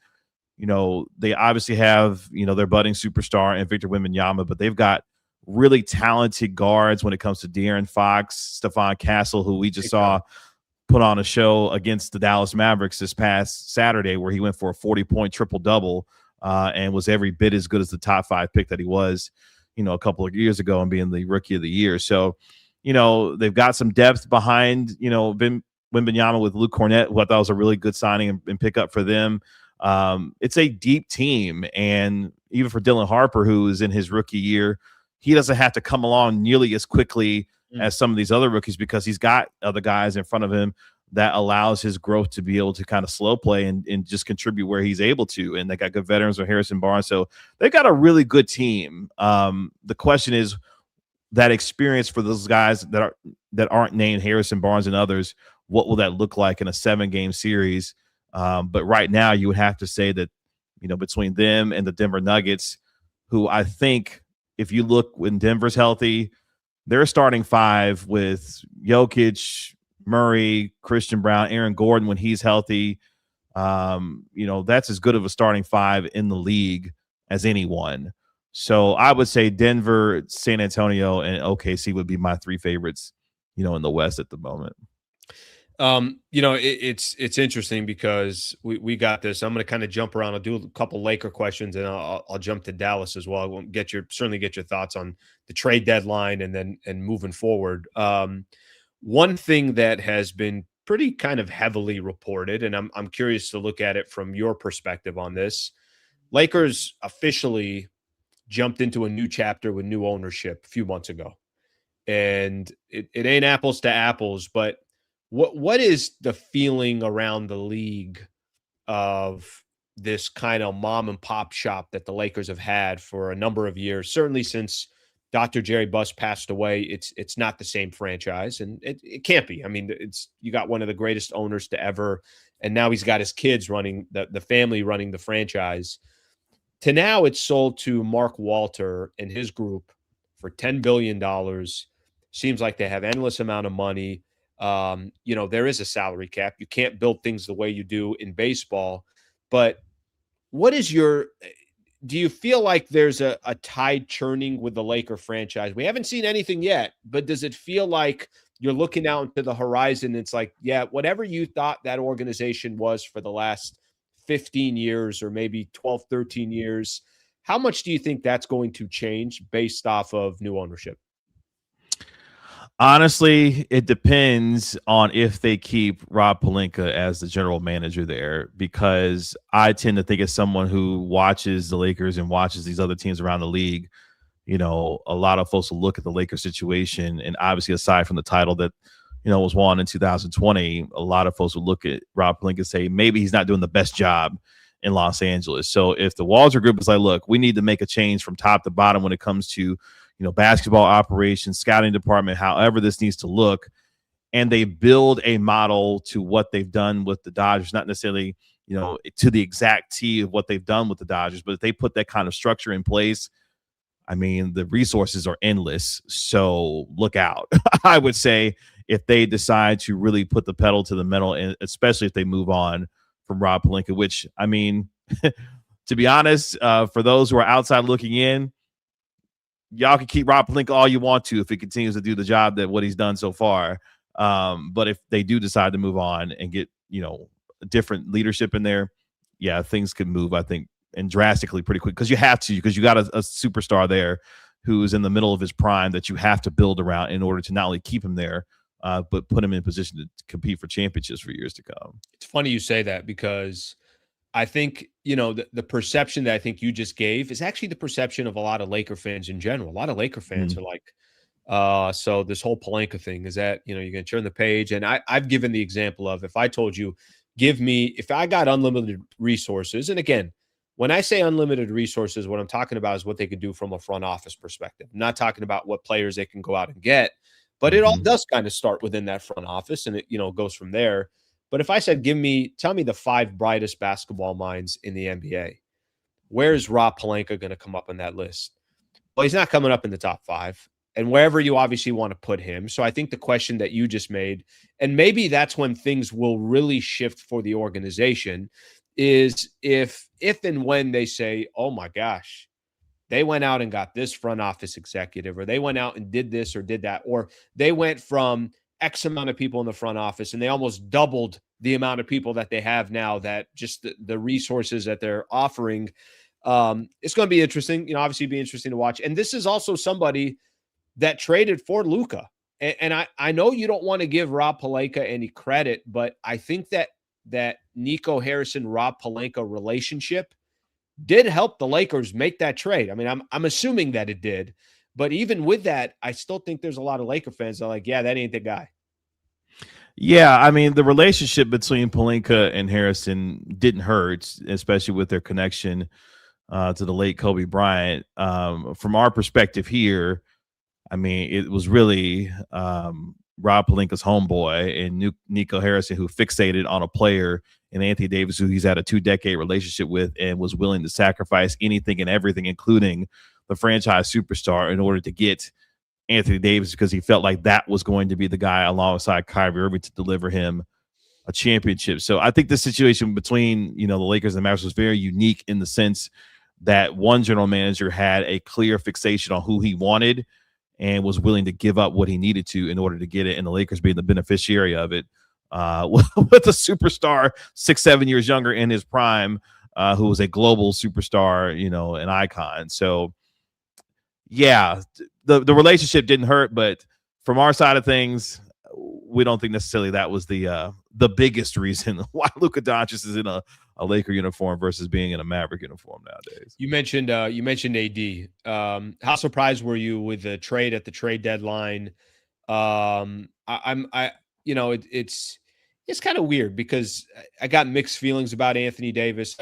they obviously have, their budding superstar and Victor Wembanyama, but they've got really talented guards when it comes to De'Aaron Fox, Stephon Castle, who we just saw put on a show against the Dallas Mavericks this past Saturday, where he went for a 40-point triple-double and was every bit as good as the top 5 pick that he was, a couple of years ago and being the rookie of the year. So, they've got some depth behind, Wembanyama with Luke Cornett, who I thought was a really good signing and pickup for them. It's a deep team. And even for Dylan Harper, who is in his rookie year, he doesn't have to come along nearly as quickly as some of these other rookies because he's got other guys in front of him that allows his growth to be able to kind of slow play and just contribute where he's able to. And they got good veterans with Harrison Barnes. So they've got a really good team. The question is that experience for those guys that aren't named Harrison Barnes and others, what will that look like in a 7-game series? But right now you would have to say that, between them and the Denver Nuggets, who I think if you look when Denver's healthy, they're starting 5 with Jokic, Murray, Christian Brown, Aaron Gordon when he's healthy. That's as good of a starting 5 in the league as anyone. So I would say Denver, San Antonio, and OKC would be my 3 favorites, in the West at the moment. It's interesting because we got this. I'm going to kind of jump around. I'll do a couple Laker questions and I'll jump to Dallas as well. I won't certainly get your thoughts on the trade deadline and moving forward. One thing that has been pretty kind of heavily reported, and I'm curious to look at it from your perspective on this. Lakers officially jumped into a new chapter with new ownership a few months ago. And it ain't apples to apples, but what is the feeling around the league of this kind of mom and pop shop that the Lakers have had for a number of years? Certainly since Dr. Jerry Buss passed away, it's not the same franchise, and it can't be. I mean, you got one of the greatest owners to ever, and now he's got his kids running the family running the franchise. To now it's sold to Mark Walter and his group for $10 billion. Seems like they have endless amount of money. There is a salary cap. You can't build things the way you do in baseball. But do you feel like there's a tide churning with the Laker franchise? We haven't seen anything yet, but does it feel like you're looking out into the horizon? It's like, yeah, whatever you thought that organization was for the last 15 years or maybe 12, 13 years, how much do you think that's going to change based off of new ownership? Honestly, it depends on if they keep Rob Pelinka as the general manager there, because I tend to think as someone who watches the Lakers and watches these other teams around the league, a lot of folks will look at the Lakers situation, and obviously aside from the title that, was won in 2020, a lot of folks will look at Rob Pelinka and say maybe he's not doing the best job in Los Angeles. So if the Walter Group is like, look, we need to make a change from top to bottom when it comes to, basketball operations, scouting department, however this needs to look, and they build a model to what they've done with the Dodgers, not necessarily, to the exact T of what they've done with the Dodgers, but if they put that kind of structure in place, I mean, the resources are endless. So look out. I would say if they decide to really put the pedal to the metal, and especially if they move on from Rob Pelinka, which, I mean, to be honest, for those who are outside looking in, y'all can keep Rob Pelinka all you want to if he continues to do the job that what he's done so far. But if they do decide to move on and get, different leadership in there, yeah, things could move, I think, and drastically pretty quick, because you have to, because you got a superstar there who's in the middle of his prime that you have to build around in order to not only keep him there, but put him in position to compete for championships for years to come. It's funny you say that, because I think, the perception that I think you just gave is actually the perception of a lot of Laker fans in general. A lot of Laker fans are like, so this whole Pelinka thing is that, you're going to turn the page. And I've given the example of, if I told you, if I got unlimited resources, and again, when I say unlimited resources, what I'm talking about is what they could do from a front office perspective. I'm not talking about what players they can go out and get, but it all does kind of start within that front office, and it, goes from there. But if I said, tell me the 5 brightest basketball minds in the NBA, where is Rob Pelinka going to come up on that list? Well, he's not coming up in the top 5. And wherever you obviously want to put him. So I think the question that you just made, and maybe that's when things will really shift for the organization, is if and when they say, oh my gosh, they went out and got this front office executive, or they went out and did this or did that, or they went from X amount of people in the front office and they almost doubled the amount of people that they have now, that just the resources that they're offering. It's going to be interesting, obviously be interesting to watch. And this is also somebody that traded for Luka. And I know you don't want to give Rob Pelinka any credit, but I think that Nico Harrison, Rob Pelinka relationship did help the Lakers make that trade. I mean, I'm assuming that it did, but even with that, I still think there's a lot of Laker fans that are like, yeah, that ain't the guy. Yeah, I mean, the relationship between Pelinka and Harrison didn't hurt, especially with their connection to the late Kobe Bryant. From our perspective here, I mean, it was really Rob Pelinka's homeboy and Nico Harrison who fixated on a player in Anthony Davis who he's had a 2-decade relationship with, and was willing to sacrifice anything and everything, including the franchise superstar, in order to get Anthony Davis, because he felt like that was going to be the guy alongside Kyrie Irving to deliver him a championship. So I think the situation between, the Lakers and the Mavericks was very unique in the sense that one general manager had a clear fixation on who he wanted and was willing to give up what he needed to in order to get it, and the Lakers being the beneficiary of it, with a superstar 6-7 years younger in his prime, who was a global superstar, an icon. So yeah, the relationship didn't hurt, but from our side of things, we don't think necessarily that was the biggest reason why Luka Doncic is in a Laker uniform versus being in a Maverick uniform nowadays. You mentioned AD. How surprised were you with the trade at the trade deadline? It's kind of weird, because I got mixed feelings about Anthony Davis.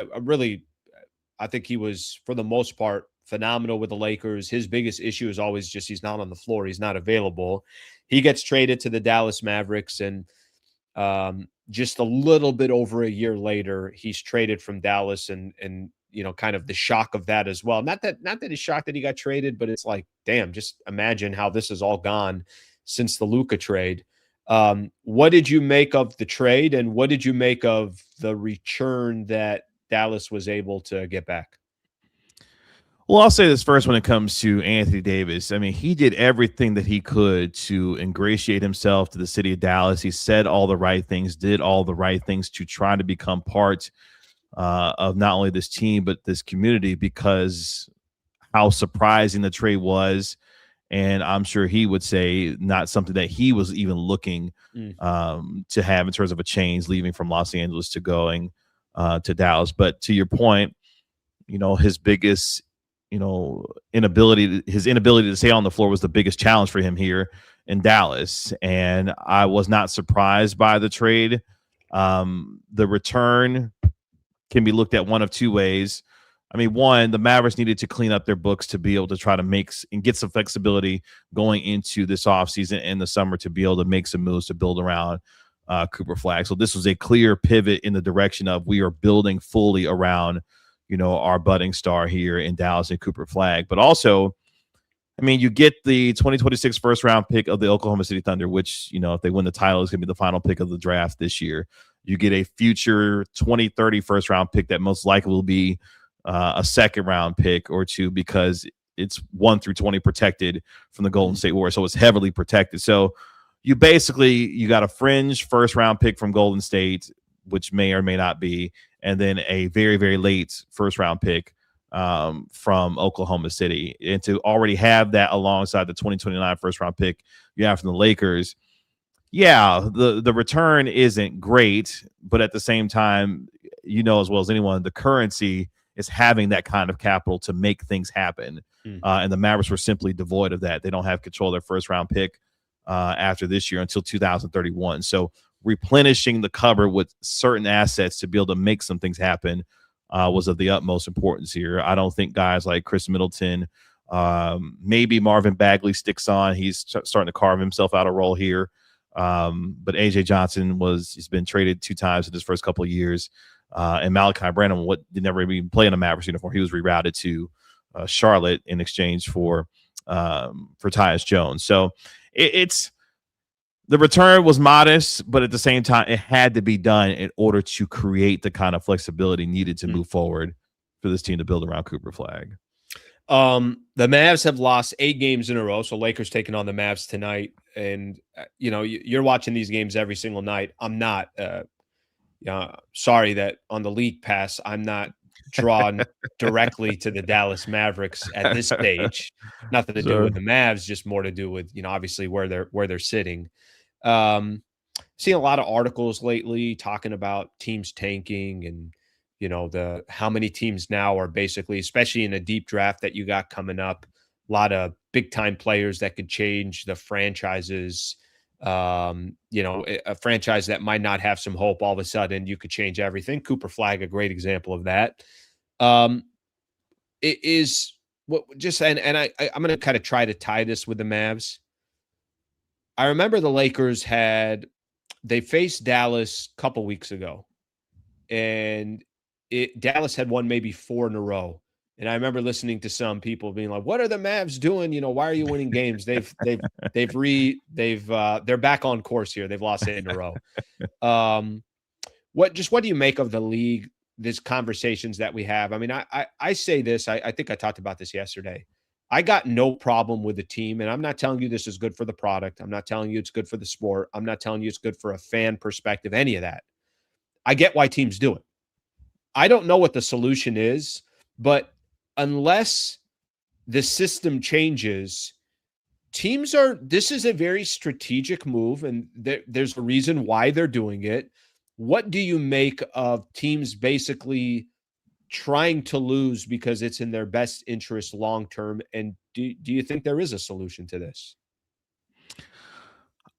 I think he was, for the most part, phenomenal with the Lakers. His biggest issue is always just he's not on the floor. He's not available. He gets traded to the Dallas Mavericks, and just a little bit over a year later, he's traded from Dallas, and kind of the shock of that as well. Not that he's shocked that he got traded, but it's like, damn, just imagine how this has all gone since the Luka trade. What did you make of the trade, and what did you make of the return that Dallas was able to get back? Well, I'll say this first when it comes to Anthony Davis. I mean, he did everything that he could to ingratiate himself to the city of Dallas. He said all the right things, did all the right things to try to become part of not only this team, but this community, because how surprising the trade was. And I'm sure he would say not something that he was even looking to have in terms of a change, leaving from Los Angeles to going to Dallas. But to your point, his biggest inability to stay on the floor was the biggest challenge for him here in Dallas. And I was not surprised by the trade. The return can be looked at one of two ways. I mean, one, the Mavericks needed to clean up their books to be able to try to make and get some flexibility going into this offseason and the summer to be able to make some moves to build around Cooper Flagg. So this was a clear pivot in the direction of we are building fully around, our budding star here in Dallas and Cooper Flagg. But also, I mean, you get the 2026 first round pick of the Oklahoma City Thunder, which, if they win the title, is going to be the final pick of the draft this year. You get a future 2030 first round pick that most likely will be a second round pick or two because it's 1 through 20 protected from the Golden State Warriors. So it's heavily protected. So you got a fringe first round pick from Golden State, which may or may not be, and then a very, very late first round pick from Oklahoma City. And to already have that alongside the 2029 first round pick you have from the Lakers. Yeah, the return isn't great, but at the same time, as well as anyone, the currency is having that kind of capital to make things happen. And the Mavericks were simply devoid of that. They don't have control of their first round pick after this year until 2031. So replenishing the cupboard with certain assets to be able to make some things happen was of the utmost importance here. I don't think guys like Chris Middleton, maybe Marvin Bagley sticks on. He's starting to carve himself out a role here. But AJ Johnson he's been traded 2 times in his first couple of years. And Malachi Branham did never even play in a Mavericks uniform. He was rerouted to Charlotte in exchange for Tyus Jones. So it's the return was modest, but at the same time, it had to be done in order to create the kind of flexibility needed to move forward for this team to build around Cooper Flagg. The Mavs have lost 8 games in a row. So Lakers taking on the Mavs tonight. And, you're watching these games every single night. I'm not. Sorry that on the league pass, I'm not drawn directly to the Dallas Mavericks at this stage. Nothing to do with the Mavs, just more to do with, obviously where they're sitting. Seeing a lot of articles lately talking about teams tanking and, how many teams now are basically, especially in a deep draft that you got coming up, a lot of big time players that could change the franchises. A franchise that might not have some hope, all of a sudden you could change everything. Cooper Flagg, a great example of that. It is what just, and I'm going to kind of try to tie this with the Mavs. I remember the Lakers they faced Dallas a couple weeks ago, and Dallas had won maybe 4 in a row. And I remember listening to some people being like, "What are the Mavs doing? Why are you winning games?" They're back on course here. They've lost 8 in a row. What do you make of the league? These conversations that we have. I mean, I say this. I think I talked about this yesterday. I got no problem with the team, and I'm not telling you this is good for the product. I'm not telling you it's good for the sport. I'm not telling you it's good for a fan perspective. Any of that. I get why teams do it. I don't know what the solution is, but unless the system changes, this is a very strategic move, and there's a reason why they're doing it. What do you make of teams basically trying to lose because it's in their best interest long-term? And do you think there is a solution to this?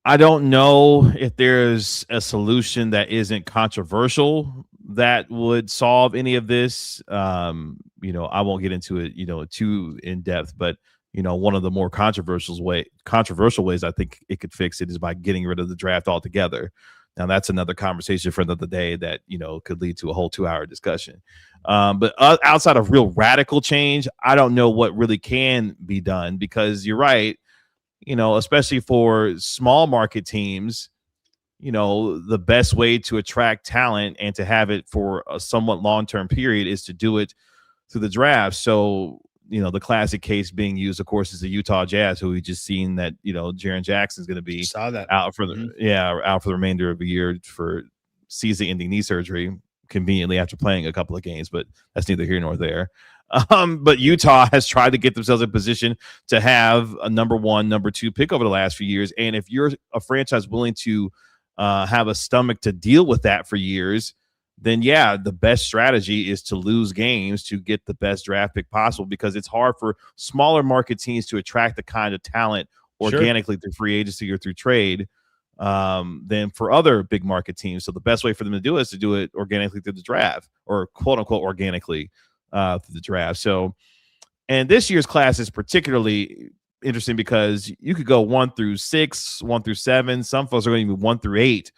I don't know if there's a solution that isn't controversial that would solve any of this. I won't get into it, too in depth, but one of the more controversial ways I think it could fix it is by getting rid of the draft altogether. Now that's another conversation for another day that, could lead to a whole 2-hour discussion. But outside of real radical change, I don't know what really can be done, because you're right. Especially for small market teams, the best way to attract talent and to have it for a somewhat long-term period is to do it through the draft. So, the classic case being used, of course, is the Utah Jazz, who we just seen that, Jaren Jackson is going to be out for out for the remainder of the year for season-ending knee surgery, conveniently after playing a couple of games, but that's neither here nor there. But Utah has tried to get themselves in position to have a number 1, number 2 pick over the last few years. And if you're a franchise willing to have a stomach to deal with that for years, then yeah, the best strategy is to lose games to get the best draft pick possible, because it's hard for smaller market teams to attract the kind of talent organically through free agency or through trade than for other big market teams. So the best way for them to do it is to do it organically through the draft, or quote unquote organically. through the draft. So, and this year's class is particularly interesting because you could go 1 through 6, 1 through 7. Some folks are going to be 1 through 8,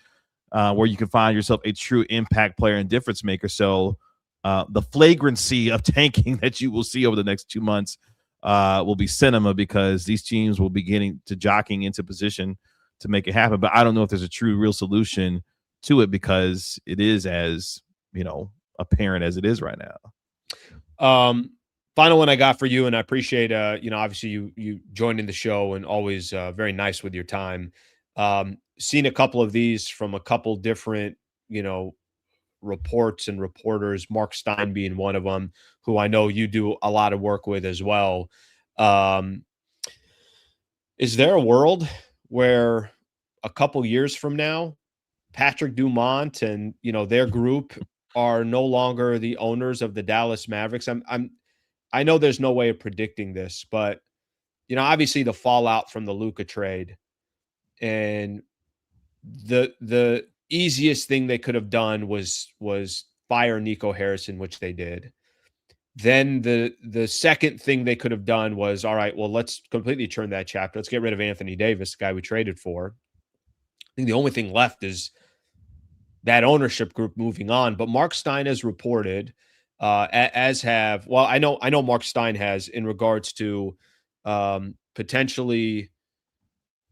where you can find yourself a true impact player and difference maker. So the flagrancy of tanking that you will see over the next 2 months will be cinema, because these teams will be getting to jockeying into position to make it happen. But I don't know if there's a true real solution to it, because it is as, apparent as it is right now. Final one I got for you, and I appreciate, obviously you joining the show and always very nice with your time. Seen a couple of these from a couple different, reports and reporters, Mark Stein being one of them, who I know you do a lot of work with as well. Is there a world where a couple years from now, Patrick Dumont and, their group are no longer the owners of the Dallas Mavericks? I know there's no way of predicting this, but, obviously the fallout from the Luka trade, and the easiest thing they could have done was fire Nico Harrison, which they did. Then the second thing they could have done was, all right, well, let's completely turn that chapter. Let's get rid of Anthony Davis, the guy we traded for. I think the only thing left is that ownership group moving on. But Mark Stein has reported, I know Mark Stein has, in regards to potentially,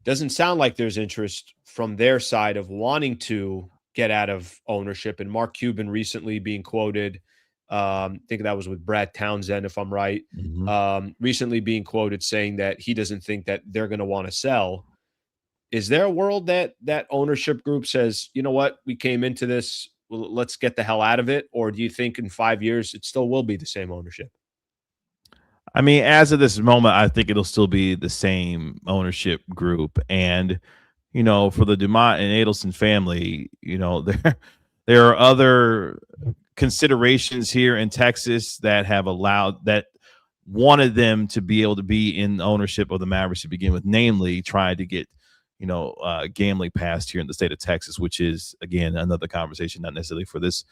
doesn't sound like there's interest from their side of wanting to get out of ownership. And Mark Cuban recently being quoted, I think that was with Brad Townsend, if I'm right, recently being quoted saying that he doesn't think that they're going to want to sell. Is there a world that ownership group says, you know what, we came into this, let's get the hell out of it? Or do you think in 5 years it still will be the same ownership? I mean, as of this moment, I think it'll still be the same ownership group. And, for the Dumont and Adelson family, there are other considerations here in Texas that wanted them to be able to be in ownership of the Mavericks to begin with, namely trying to get, gambling passed here in the state of Texas, which is, again, another conversation, not necessarily for this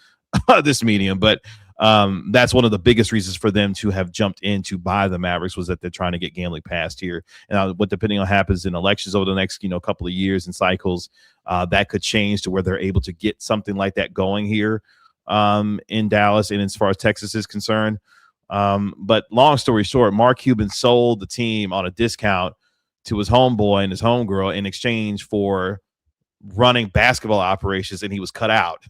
this medium, but that's one of the biggest reasons for them to have jumped in to buy the Mavericks, was that they're trying to get gambling passed here. And what, depending on what happens in elections over the next couple of years and cycles, that could change to where they're able to get something like that going here in Dallas, and as far as Texas is concerned. But long story short, Mark Cuban sold the team on a discount to his homeboy and his homegirl in exchange for running basketball operations, and he was cut out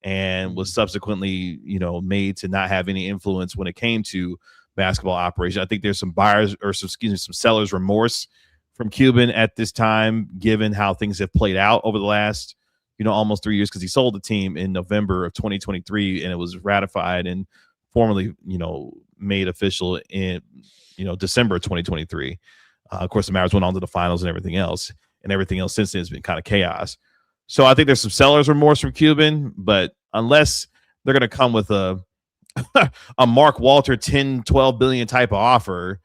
and was subsequently, made to not have any influence when it came to basketball operation. I think there's some some sellers' remorse from Cuban at this time, given how things have played out over the last, almost 3 years, because he sold the team in November of 2023, and it was ratified and formally, made official in, December of 2023. Of course, the Mavericks went on to the finals and everything else since then has been kind of chaos. So I think there's some seller's remorse from Cuban, but unless they're going to come with a Mark Walter 10, 12 billion type of offer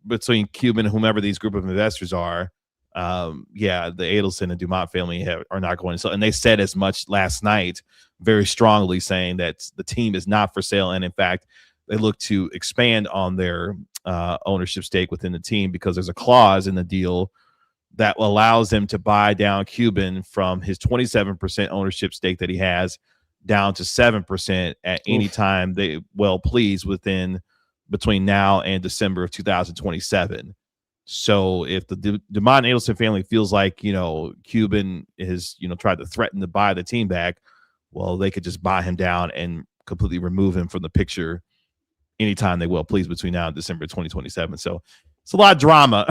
between Cuban and whomever these group of investors are, the Adelson and Dumont family are not going to sell. And they said as much last night, very strongly, saying that the team is not for sale. And in fact, they look to expand on their ownership stake within the team, because there's a clause in the deal that allows them to buy down Cuban from his 27% ownership stake that he has down to 7% at any time they please between now and December of 2027. So if the Dumont and Adelson family feels like, Cuban is, tried to threaten to buy the team back, well, they could just buy him down and completely remove him from the picture anytime they please between now and December 2027. So it's a lot of drama,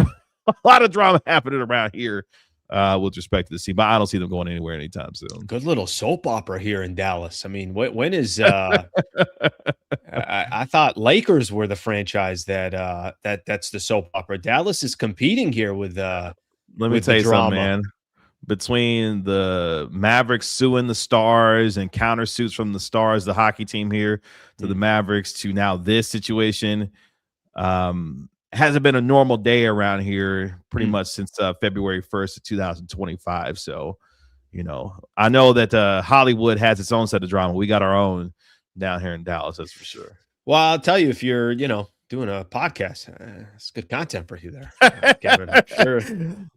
happening around here with respect to the team, but I don't see them going anywhere anytime soon. Good little soap opera here in Dallas. I mean, when is I thought Lakers were the franchise that's the soap opera. Dallas is competing here with let me tell you something, man. Between the Mavericks suing the Stars and countersuits from the Stars, the hockey team here, to the Mavericks, to now this situation, hasn't been a normal day around here pretty much since February 1st of 2025. So, I know that Hollywood has its own set of drama. We got our own down here in Dallas. That's for sure. Well, I'll tell you, if you're, doing a podcast, it's good content for you there, Kevin. I'm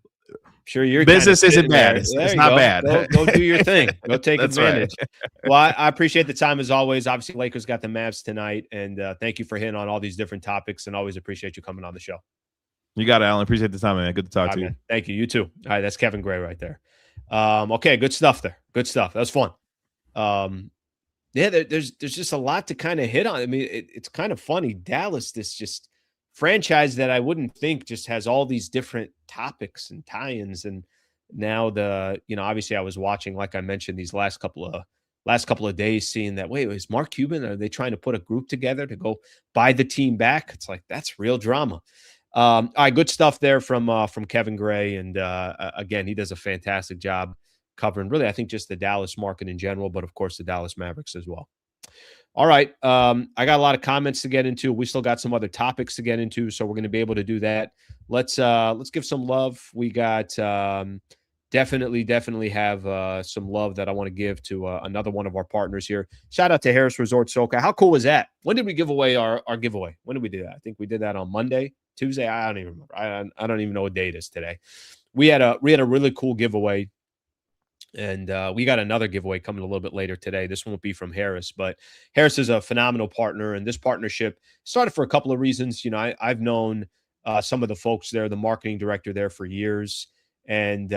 sure you're business isn't bad. It's not bad. Go do your thing. Go take That's advantage. Right. Well, I appreciate the time as always. Obviously, Lakers got the Mavs tonight, and thank you for hitting on all these different topics. And always appreciate you coming on the show. You got it, Alan. Appreciate the time, man. Good to talk to you. Man. Thank you. You too. All right, that's Kevin Gray right there. Okay, good stuff there. Good stuff. That was fun. Yeah, there's just a lot to kind of hit on. I mean, it's kind of funny. Dallas, this just franchise that I wouldn't think just has all these different topics and tie-ins. And now obviously I was watching, like I mentioned, these last couple of days, seeing that, wait, is Mark Cuban, are they trying to put a group together to go buy the team back? It's like, that's real drama. All right, good stuff there from Kevin Gray. And again, he does a fantastic job covering really, I think, just the Dallas market in general, but of course the Dallas Mavericks as well. All right. I got a lot of comments to get into. We still got some other topics to get into, so we're going to be able to do that. Let's give some love. We got definitely have some love that I want to give to another one of our partners here. Shout out to Harrah's Resort SoCal. How cool was that? When did we give away our giveaway? When did we do that? I think we did that on Monday, Tuesday. I don't even remember. I don't even know what day it is today. We had a really cool giveaway. And we got another giveaway coming a little bit later today. This one will be from Harrah's, but Harrah's is a phenomenal partner. And this partnership started for a couple of reasons. I've known some of the folks there, the marketing director there, for years. And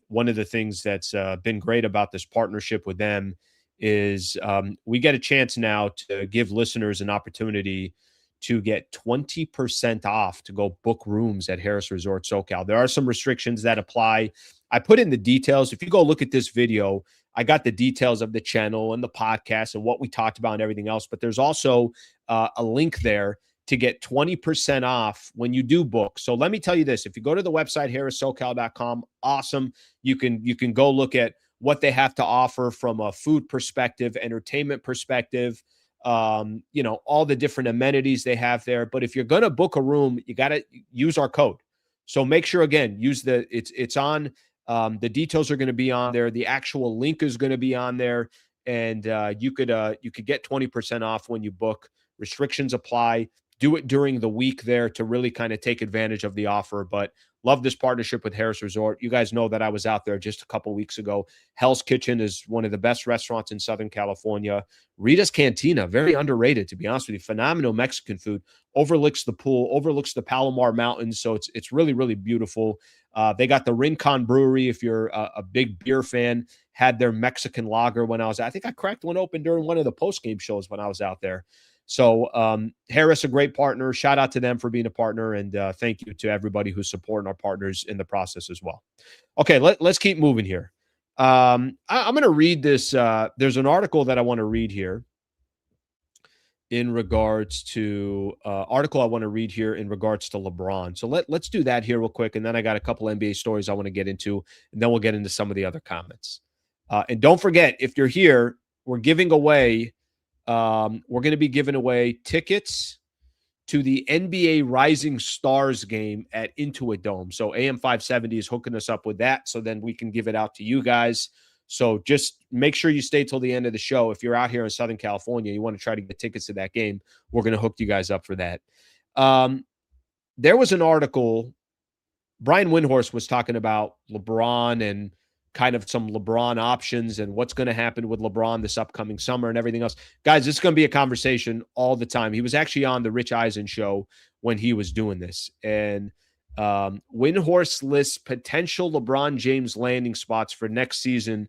one of the things that's been great about this partnership with them is we get a chance now to give listeners an opportunity to get 20% off to go book rooms at Harrah's Resort SoCal. There are some restrictions that apply. I put in the details. If you go look at this video, I got the details of the channel and the podcast and what we talked about and everything else. But there's also a link there to get 20% off when you do book. So let me tell you this. If you go to the website, harrahsocal.com, awesome. You can go look at what they have to offer from a food perspective, entertainment perspective, all the different amenities they have there. But if you're going to book a room, you got to use our code. So make sure, again, it's on, the details are going to be on there. The actual link is going to be on there, and you could get 20% off when you book. Restrictions apply. Do it during the week there to really kind of take advantage of the offer. But love this partnership with Harrah's Resort. You guys know that I was out there just a couple weeks ago. Hell's Kitchen is one of the best restaurants in Southern California. Rita's Cantina, very underrated, to be honest with you. Phenomenal Mexican food. Overlooks the pool, overlooks the Palomar Mountains. So it's really, really beautiful. They got the Rincon Brewery. If you're a big beer fan, had their Mexican lager when I think I cracked one open during one of the post-game shows when I was out there. So Harrah's, a great partner. Shout out to them for being a partner, and thank you to everybody who's supporting our partners in the process as well. Okay, let's keep moving here. I'm going to read this. There's an article that I want to read here in regards to LeBron. So let's do that here real quick, and then I got a couple NBA stories I want to get into, and then we'll get into some of the other comments. And don't forget, if you're here, we're giving away. We're going to be giving away tickets to the NBA Rising Stars game at Intuit Dome. So AM 570 is hooking us up with that, so then we can give it out to you guys. So just make sure you stay till the end of the show. If you're out here in Southern California, you want to try to get tickets to that game, we're going to hook you guys up for that. There was an article. Brian Windhorst was talking about LeBron and kind of some LeBron options and what's going to happen with LeBron this upcoming summer and everything else. Guys, this is going to be a conversation all the time. He was actually on the Rich Eisen show when he was doing this. And Windhorst lists potential LeBron James landing spots for next season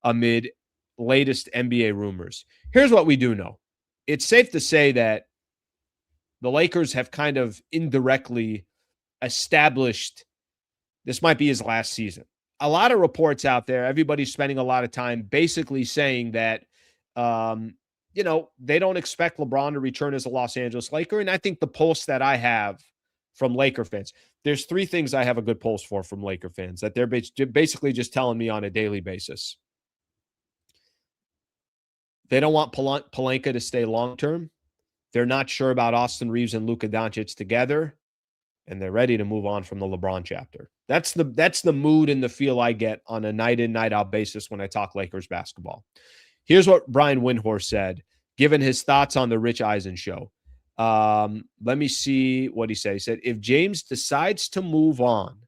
amid latest NBA rumors. Here's what we do know. It's safe to say that the Lakers have kind of indirectly established this might be his last season. A lot of reports out there, everybody's spending a lot of time basically saying that, they don't expect LeBron to return as a Los Angeles Laker. And I think the pulse that I have from Laker fans, there's three things I have a good pulse for from Laker fans that they're basically just telling me on a daily basis. They don't want Pelinka to stay long-term. They're not sure about Austin Reeves and Luka Doncic together. And they're ready to move on from the LeBron chapter. That's the mood and the feel I get on a night in, night out basis when I talk Lakers basketball. Here's what Brian Windhorst said. given his thoughts on the Rich Eisen show. Let me see what he said. He said, if James decides to move on,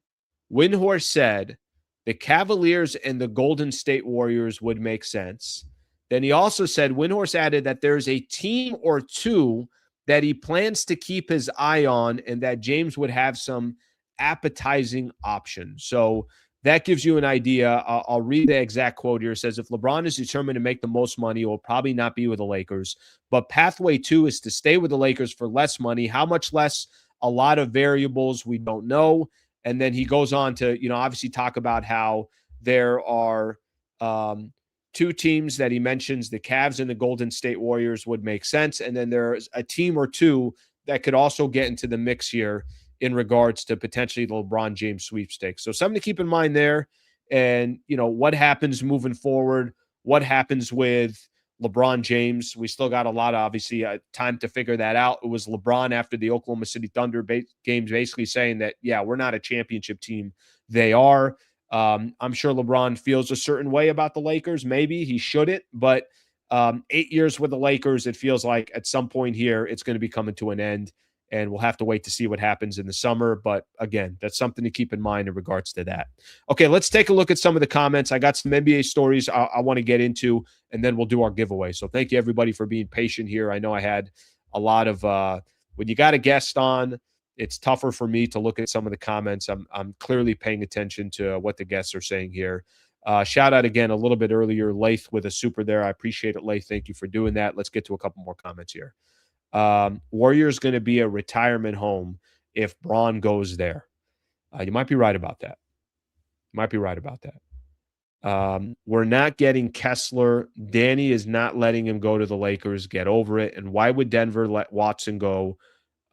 Windhorst said the Cavaliers and the Golden State Warriors would make sense. Then he also said, Windhorst added that there's a team or two that he plans to keep his eye on and that James would have some appetizing options. So that gives you an idea. I'll read the exact quote here. It says, if LeBron is determined to make the most money, it will probably not be with the Lakers. But pathway 2 is to stay with the Lakers for less money. How much less? A lot of variables we don't know. And then he goes on to, obviously talk about how there are two teams that he mentions, the Cavs and the Golden State Warriors would make sense. And then there's a team or two that could also get into the mix here in regards to potentially the LeBron James sweepstakes. So something to keep in mind there. And, what happens moving forward, what happens with LeBron James. We still got a lot of, obviously, time to figure that out. It was LeBron after the Oklahoma City Thunder games basically saying that, yeah, we're not a championship team. They are. I'm sure LeBron feels a certain way about the Lakers. Maybe he shouldn't, but 8 years with the Lakers, it feels like at some point here, it's going to be coming to an end, and we'll have to wait to see what happens in the summer. But again, that's something to keep in mind in regards to that. Okay, let's take a look at some of the comments. I got some NBA stories I want to get into, and then we'll do our giveaway. So thank you, everybody, for being patient here. I know I had a lot of when you got a guest on, it's tougher for me to look at some of the comments. I'm clearly paying attention to what the guests are saying here. Shout out again a little bit earlier, Lath with a super there. I appreciate it, Lath. Thank you for doing that. Let's get to a couple more comments here. Warriors going to be a retirement home if Braun goes there. You might be right about that. We're not getting Kessler. Danny is not letting him go to the Lakers. Get over it. And why would Denver let Watson go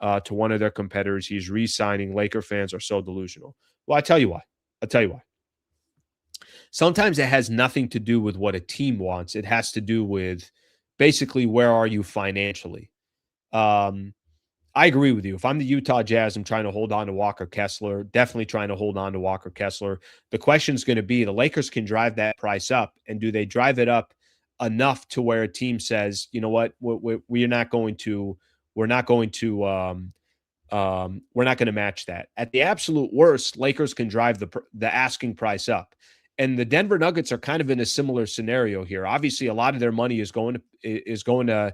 to one of their competitors? He's re-signing. Laker fans are so delusional. Well, I'll tell you why. Sometimes it has nothing to do with what a team wants. It has to do with basically where are you financially. I agree with you. If I'm the Utah Jazz, I'm trying to hold on to Walker Kessler, definitely trying to hold on to Walker Kessler. The question is going to be, the Lakers can drive that price up, and do they drive it up enough to where a team says, you know what, we're not going to match that. At the absolute worst, Lakers can drive the asking price up. And the Denver Nuggets are kind of in a similar scenario here. Obviously, a lot of their money is going to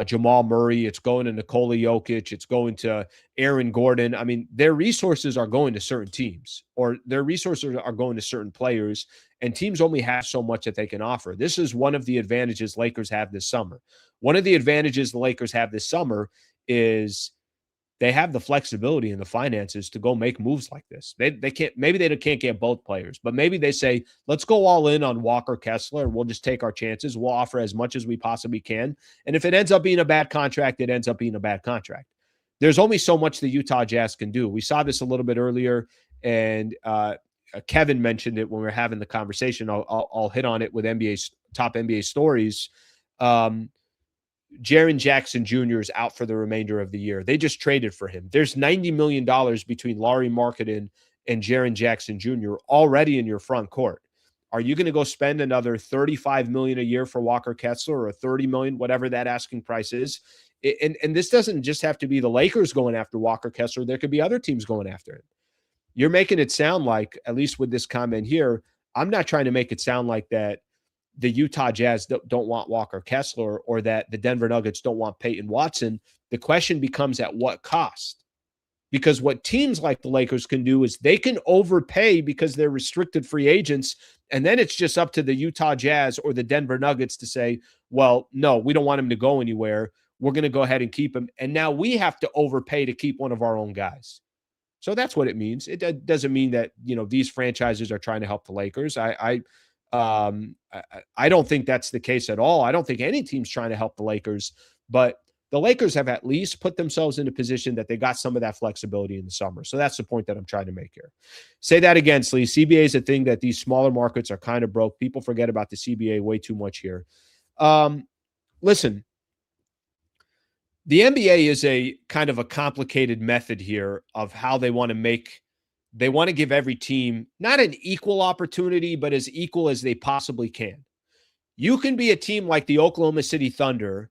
Jamal Murray. It's going to Nikola Jokic. It's going to Aaron Gordon. I mean, their resources are going to certain teams, or their resources are going to certain players, and teams only have so much that they can offer. This is one of the advantages Lakers have this summer. One of the advantages the Lakers have this summer is they have the flexibility and the finances to go make moves like this. They can't, maybe they can't get both players, but maybe they say, let's go all in on Walker Kessler and we'll just take our chances. We'll offer as much as we possibly can. And if it ends up being a bad contract, it ends up being a bad contract. There's only so much the Utah Jazz can do. We saw this a little bit earlier, and Kevin mentioned it when we were having the conversation. I'll hit on it with top NBA stories. Jaren Jackson Jr. is out for the remainder of the year. They just traded for him. There's $90 million between Lauri Markkanen and Jaren Jackson Jr. already in your front court. Are you going to go spend another $35 million a year for Walker Kessler, or $30 million, whatever that asking price is? And this doesn't just have to be the Lakers going after Walker Kessler. There could be other teams going after him. You're making it sound like, at least with this comment here, I'm not trying to make it sound like that the Utah Jazz don't want Walker Kessler, or that the Denver Nuggets don't want Peyton Watson. The question becomes, at what cost? Because what teams like the Lakers can do is they can overpay because they're restricted free agents, and then it's just up to the Utah Jazz or the Denver Nuggets to say, well, no, we don't want him to go anywhere. We're going to go ahead and keep him, and now we have to overpay to keep one of our own guys. So that's what it means. It doesn't mean that, these franchises are trying to help the Lakers. I don't think that's the case at all. I don't think any team's trying to help the Lakers, but the Lakers have at least put themselves in a position that they got some of that flexibility in the summer. So that's the point that I'm trying to make here. Say that again, Slee. CBA is a thing that these smaller markets are kind of broke. People forget about the CBA way too much here. Listen, the NBA is a kind of a complicated method here of how they want to give every team not an equal opportunity, but as equal as they possibly can. You can be a team like the Oklahoma City Thunder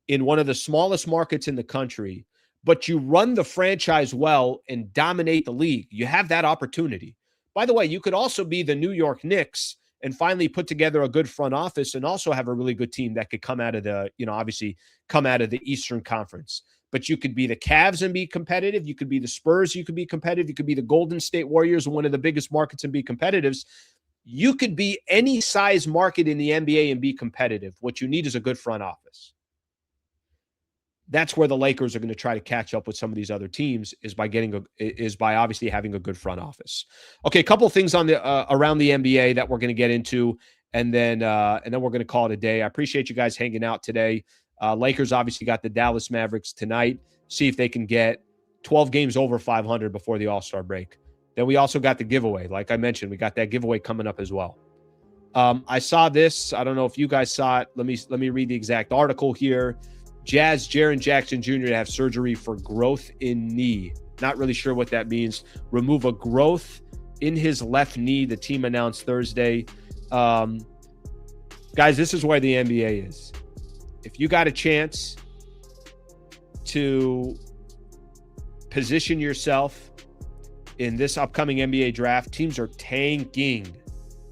in one of the smallest markets in the country, but you run the franchise well and dominate the league, you have that opportunity. By the way, you could also be the New York Knicks and finally put together a good front office and also have a really good team that could come out of the, obviously come out of the Eastern Conference. But you could be the Cavs and be competitive. You could be the Spurs. You could be competitive. You could be the Golden State Warriors, one of the biggest markets, and be competitive. You could be any size market in the NBA and be competitive. What you need is a good front office. That's where the Lakers are going to try to catch up with some of these other teams is by obviously having a good front office. Okay, a couple of things on the around the NBA that we're going to get into, and then we're going to call it a day. I appreciate you guys hanging out today. Lakers obviously got the Dallas Mavericks tonight. See if they can get 12 games over 500 before the All-Star break. Then we also got the giveaway. Like I mentioned, we got that giveaway coming up as well. I saw this. I don't know if you guys saw it. Let me read the exact article here. Jazz Jaren Jackson Jr. to have surgery for growth in knee. Not really sure what that means. Remove a growth in his left knee, the team announced Thursday. Guys, this is where the NBA is. If you got a chance to position yourself in this upcoming NBA draft, teams are tanking.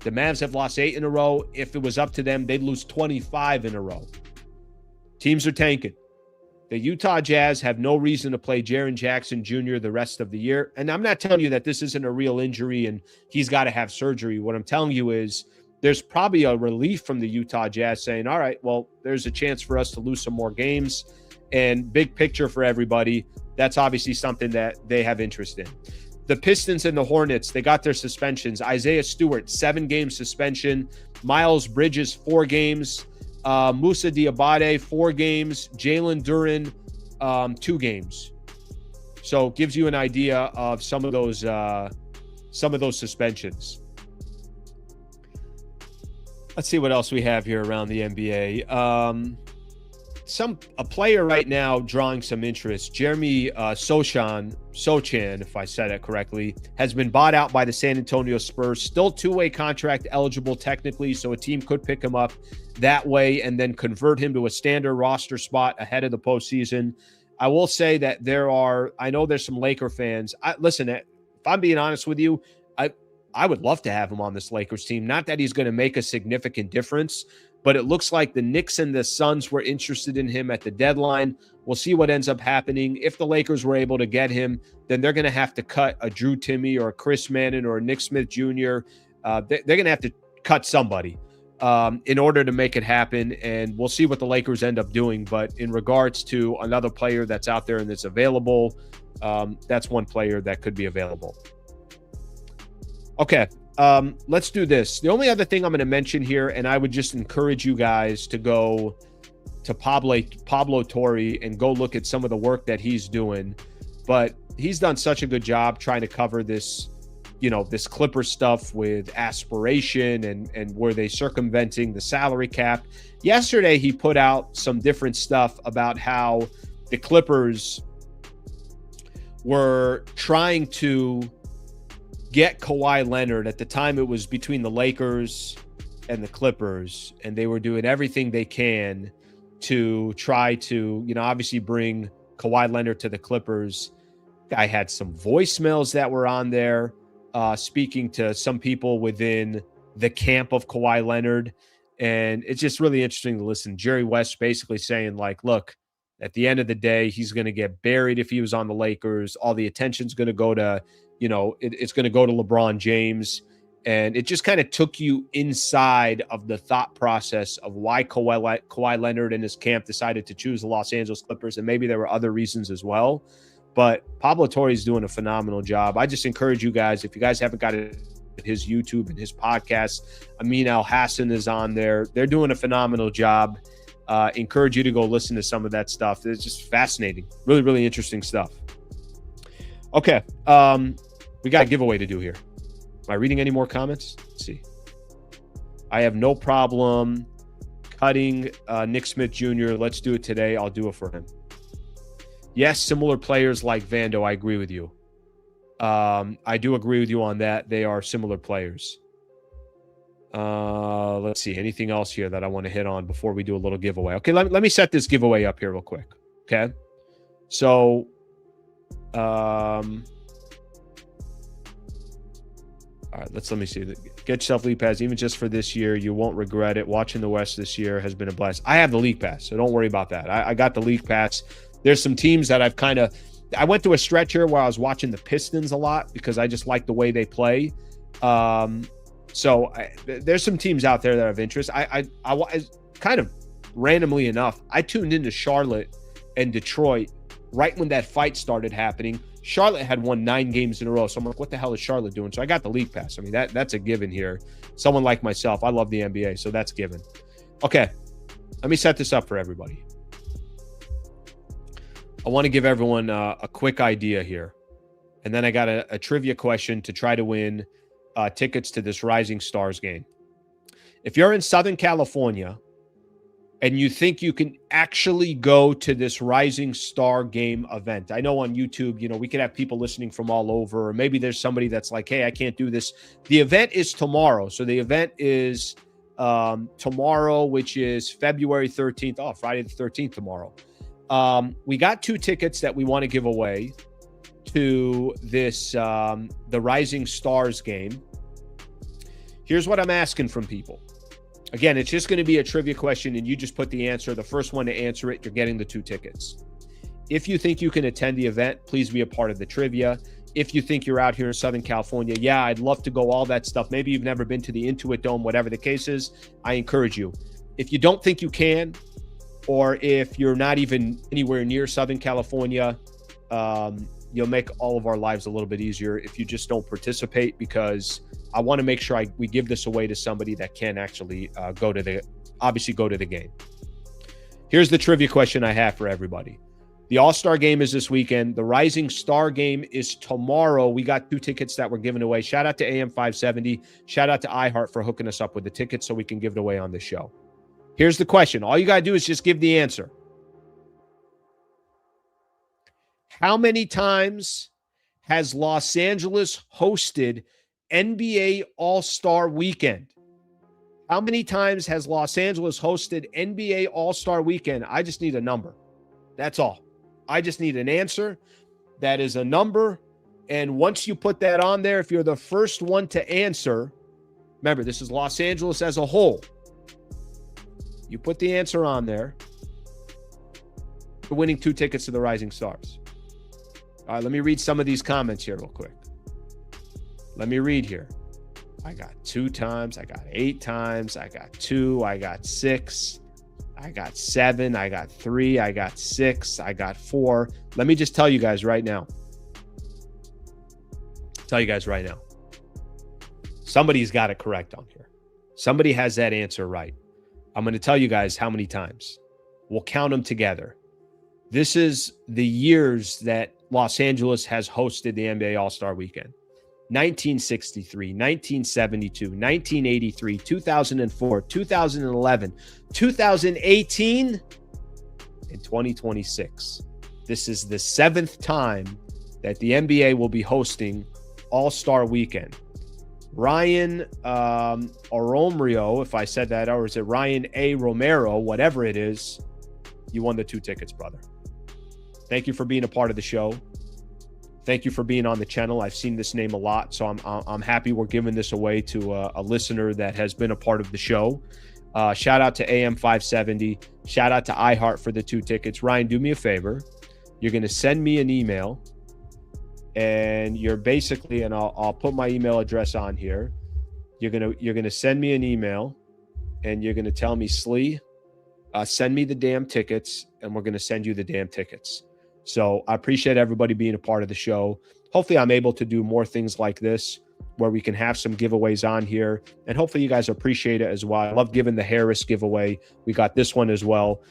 The Mavs have lost 8 in a row. If it was up to them, they'd lose 25 in a row. Teams are tanking. The Utah Jazz have no reason to play Jaren Jackson Jr. the rest of the year. And I'm not telling you that this isn't a real injury and he's got to have surgery. What I'm telling you is there's probably a relief from the Utah Jazz saying, all right, well, there's a chance for us to lose some more games. And big picture for everybody, that's obviously something that they have interest in. The Pistons and the Hornets, they got their suspensions. Isaiah Stewart, 7-game suspension. Miles Bridges, 4 games. Moussa Diabate, 4 games. Jalen Duren, 2 games. So gives you an idea of some of those suspensions. Let's see what else we have here around the NBA. A player right now drawing some interest. Jeremy Sochan, if I said it correctly, has been bought out by the San Antonio Spurs. Still 2-way contract eligible technically, so a team could pick him up that way and then convert him to a standard roster spot ahead of the postseason. I will say that I know there's some Laker fans. Listen, if I'm being honest with you, I would love to have him on this Lakers team. Not that he's going to make a significant difference, but it looks like the Knicks and the Suns were interested in him at the deadline. We'll see what ends up happening. If the Lakers were able to get him, then they're going to have to cut a Drew Timme or a Chris Manning or a Nick Smith Jr. They're going to have to cut somebody in order to make it happen, and we'll see what the Lakers end up doing. But in regards to another player that's out there and that's available, that's one player that could be available. Okay, let's do this. The only other thing I'm going to mention here, and I would just encourage you guys to go to Pablo Torre and go look at some of the work that he's doing. But he's done such a good job trying to cover this, this Clipper stuff with Aspiration and where they circumventing the salary cap. Yesterday, he put out some different stuff about how the Clippers were trying to get Kawhi Leonard. At the time, it was between the Lakers and the Clippers, and they were doing everything they can to try to, obviously bring Kawhi Leonard to the Clippers. I had some voicemails that were on there speaking to some people within the camp of Kawhi Leonard, and it's just really interesting to listen. Jerry West basically saying, like, look, at the end of the day, he's going to get buried if he was on the Lakers. All the attention's going to go to it's going to go to LeBron James. And it just kind of took you inside of the thought process of why Kawhi Leonard and his camp decided to choose the Los Angeles Clippers. And maybe there were other reasons as well. But Pablo Torre is doing a phenomenal job. I just encourage you guys, if you guys haven't got his YouTube and his podcast, Amin Al-Hassan is on there. They're doing a phenomenal job. Encourage you to go listen to some of that stuff. It's just fascinating. Really, really interesting stuff. Okay. We got a giveaway to do here. Am I reading any more comments? Let's see. I have no problem cutting Nick Smith Jr. Let's do it today. I'll do it for him. Yes, similar players like Vando. I agree with you. I do agree with you on that. They are similar players. Let's see. Anything else here that I want to hit on before we do a little giveaway? Okay, let me set this giveaway up here real quick. Okay. So, all right, let me see. Get yourself League Pass, even just for this year. You won't regret it. Watching the West this year has been a blast. I have the League Pass, so don't worry about that. I got the League Pass. There's some teams that I went through a stretch here where I was watching the Pistons a lot because I just like the way they play. So there's some teams out there that have interest. I kind of randomly enough, I tuned into Charlotte and Detroit right when that fight started happening. Charlotte had won 9 games in a row. So I'm like, what the hell is Charlotte doing? So I got the League Pass. I mean, that's a given here. Someone like myself, I love the NBA, so that's given. Okay, let me set this up for everybody. I want to give everyone a quick idea here. And then I got a trivia question to try to win tickets to this Rising Stars game. If you're in Southern California and you think you can actually go to this Rising Star game event, I know on YouTube, we could have people listening from all over, or maybe there's somebody that's like, hey, I can't do this. The event is tomorrow. So the event is tomorrow, which is February 13th. Oh, Friday the 13th tomorrow. We got 2 tickets that we want to give away to this, the Rising Stars game. Here's what I'm asking from people. Again, it's just going to be a trivia question, and you just put the answer. The first one to answer it, you're getting the 2 tickets. If you think you can attend the event, please be a part of the trivia. If you think you're out here in Southern California, yeah, I'd love to go, all that stuff. Maybe you've never been to the Intuit Dome, whatever the case is, I encourage you. If you don't think you can, or if you're not even anywhere near Southern California, you'll make all of our lives a little bit easier if you just don't participate, because I want to make sure we give this away to somebody that can actually go to the game. Here's the trivia question I have for everybody. The All-Star game is this weekend. The Rising Star game is tomorrow. We got 2 tickets that we're giving away. Shout out to AM 570. Shout out to iHeart for hooking us up with the tickets so we can give it away on this show. Here's the question. All you got to do is just give the answer. How many times has Los Angeles hosted NBA All-Star Weekend? How many times has Los Angeles hosted NBA All-Star Weekend? I just need a number. That's all. I just need an answer. That is a number. And once you put that on there, if you're the first one to answer, remember, this is Los Angeles as a whole. You put the answer on there, you're winning 2 tickets to the Rising Stars. All right, let me read some of these comments here real quick. Let me read here. I got 2 times. I got 8 times. I got 2. I got 6. I got 7. I got 3. I got 6. I got 4. Let me just tell you guys right now. Somebody's got it correct on here. Somebody has that answer right. I'm going to tell you guys how many times. We'll count them together. This is the years that Los Angeles has hosted the NBA All-Star Weekend. 1963, 1972, 1983, 2004, 2011, 2018, and 2026. This is the 7th time that the NBA will be hosting All-Star Weekend. Ryan Oromrio, if I said that, or is it Ryan A. Romero, whatever it is, you won the 2 tickets, brother. Thank you for being a part of the show. Thank you for being on the channel. I've seen this name a lot, so I'm happy we're giving this away to a listener that has been a part of the show. Shout out to AM 570. Shout out to iHeart for the 2 tickets. Ryan, do me a favor. You're going to send me an email, and you're basically, and I'll put my email address on here. You're gonna send me an email, and you're gonna tell me, Slee, send me the damn tickets, and we're gonna send you the damn tickets. So I appreciate everybody being a part of the show. Hopefully I'm able to do more things like this where we can have some giveaways on here, and hopefully you guys appreciate it as well. I love giving the Harris giveaway. We got this one as well.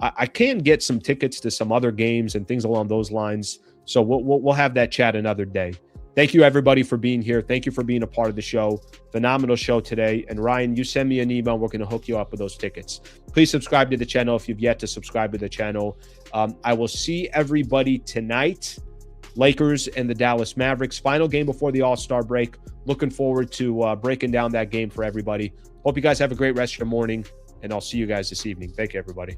I can get some tickets to some other games and things along those lines. So we'll have that chat another day. Thank you, everybody, for being here. Thank you for being a part of the show. Phenomenal show today. And Ryan, you send me an email. We're going to hook you up with those tickets. Please subscribe to the channel if you've yet to subscribe to the channel. I will see everybody tonight Lakers and the Dallas Mavericks. Final game before the All-Star break. Looking forward to breaking down that game for everybody. Hope you guys have a great rest of your morning, and I'll see you guys this evening. Thank you, everybody.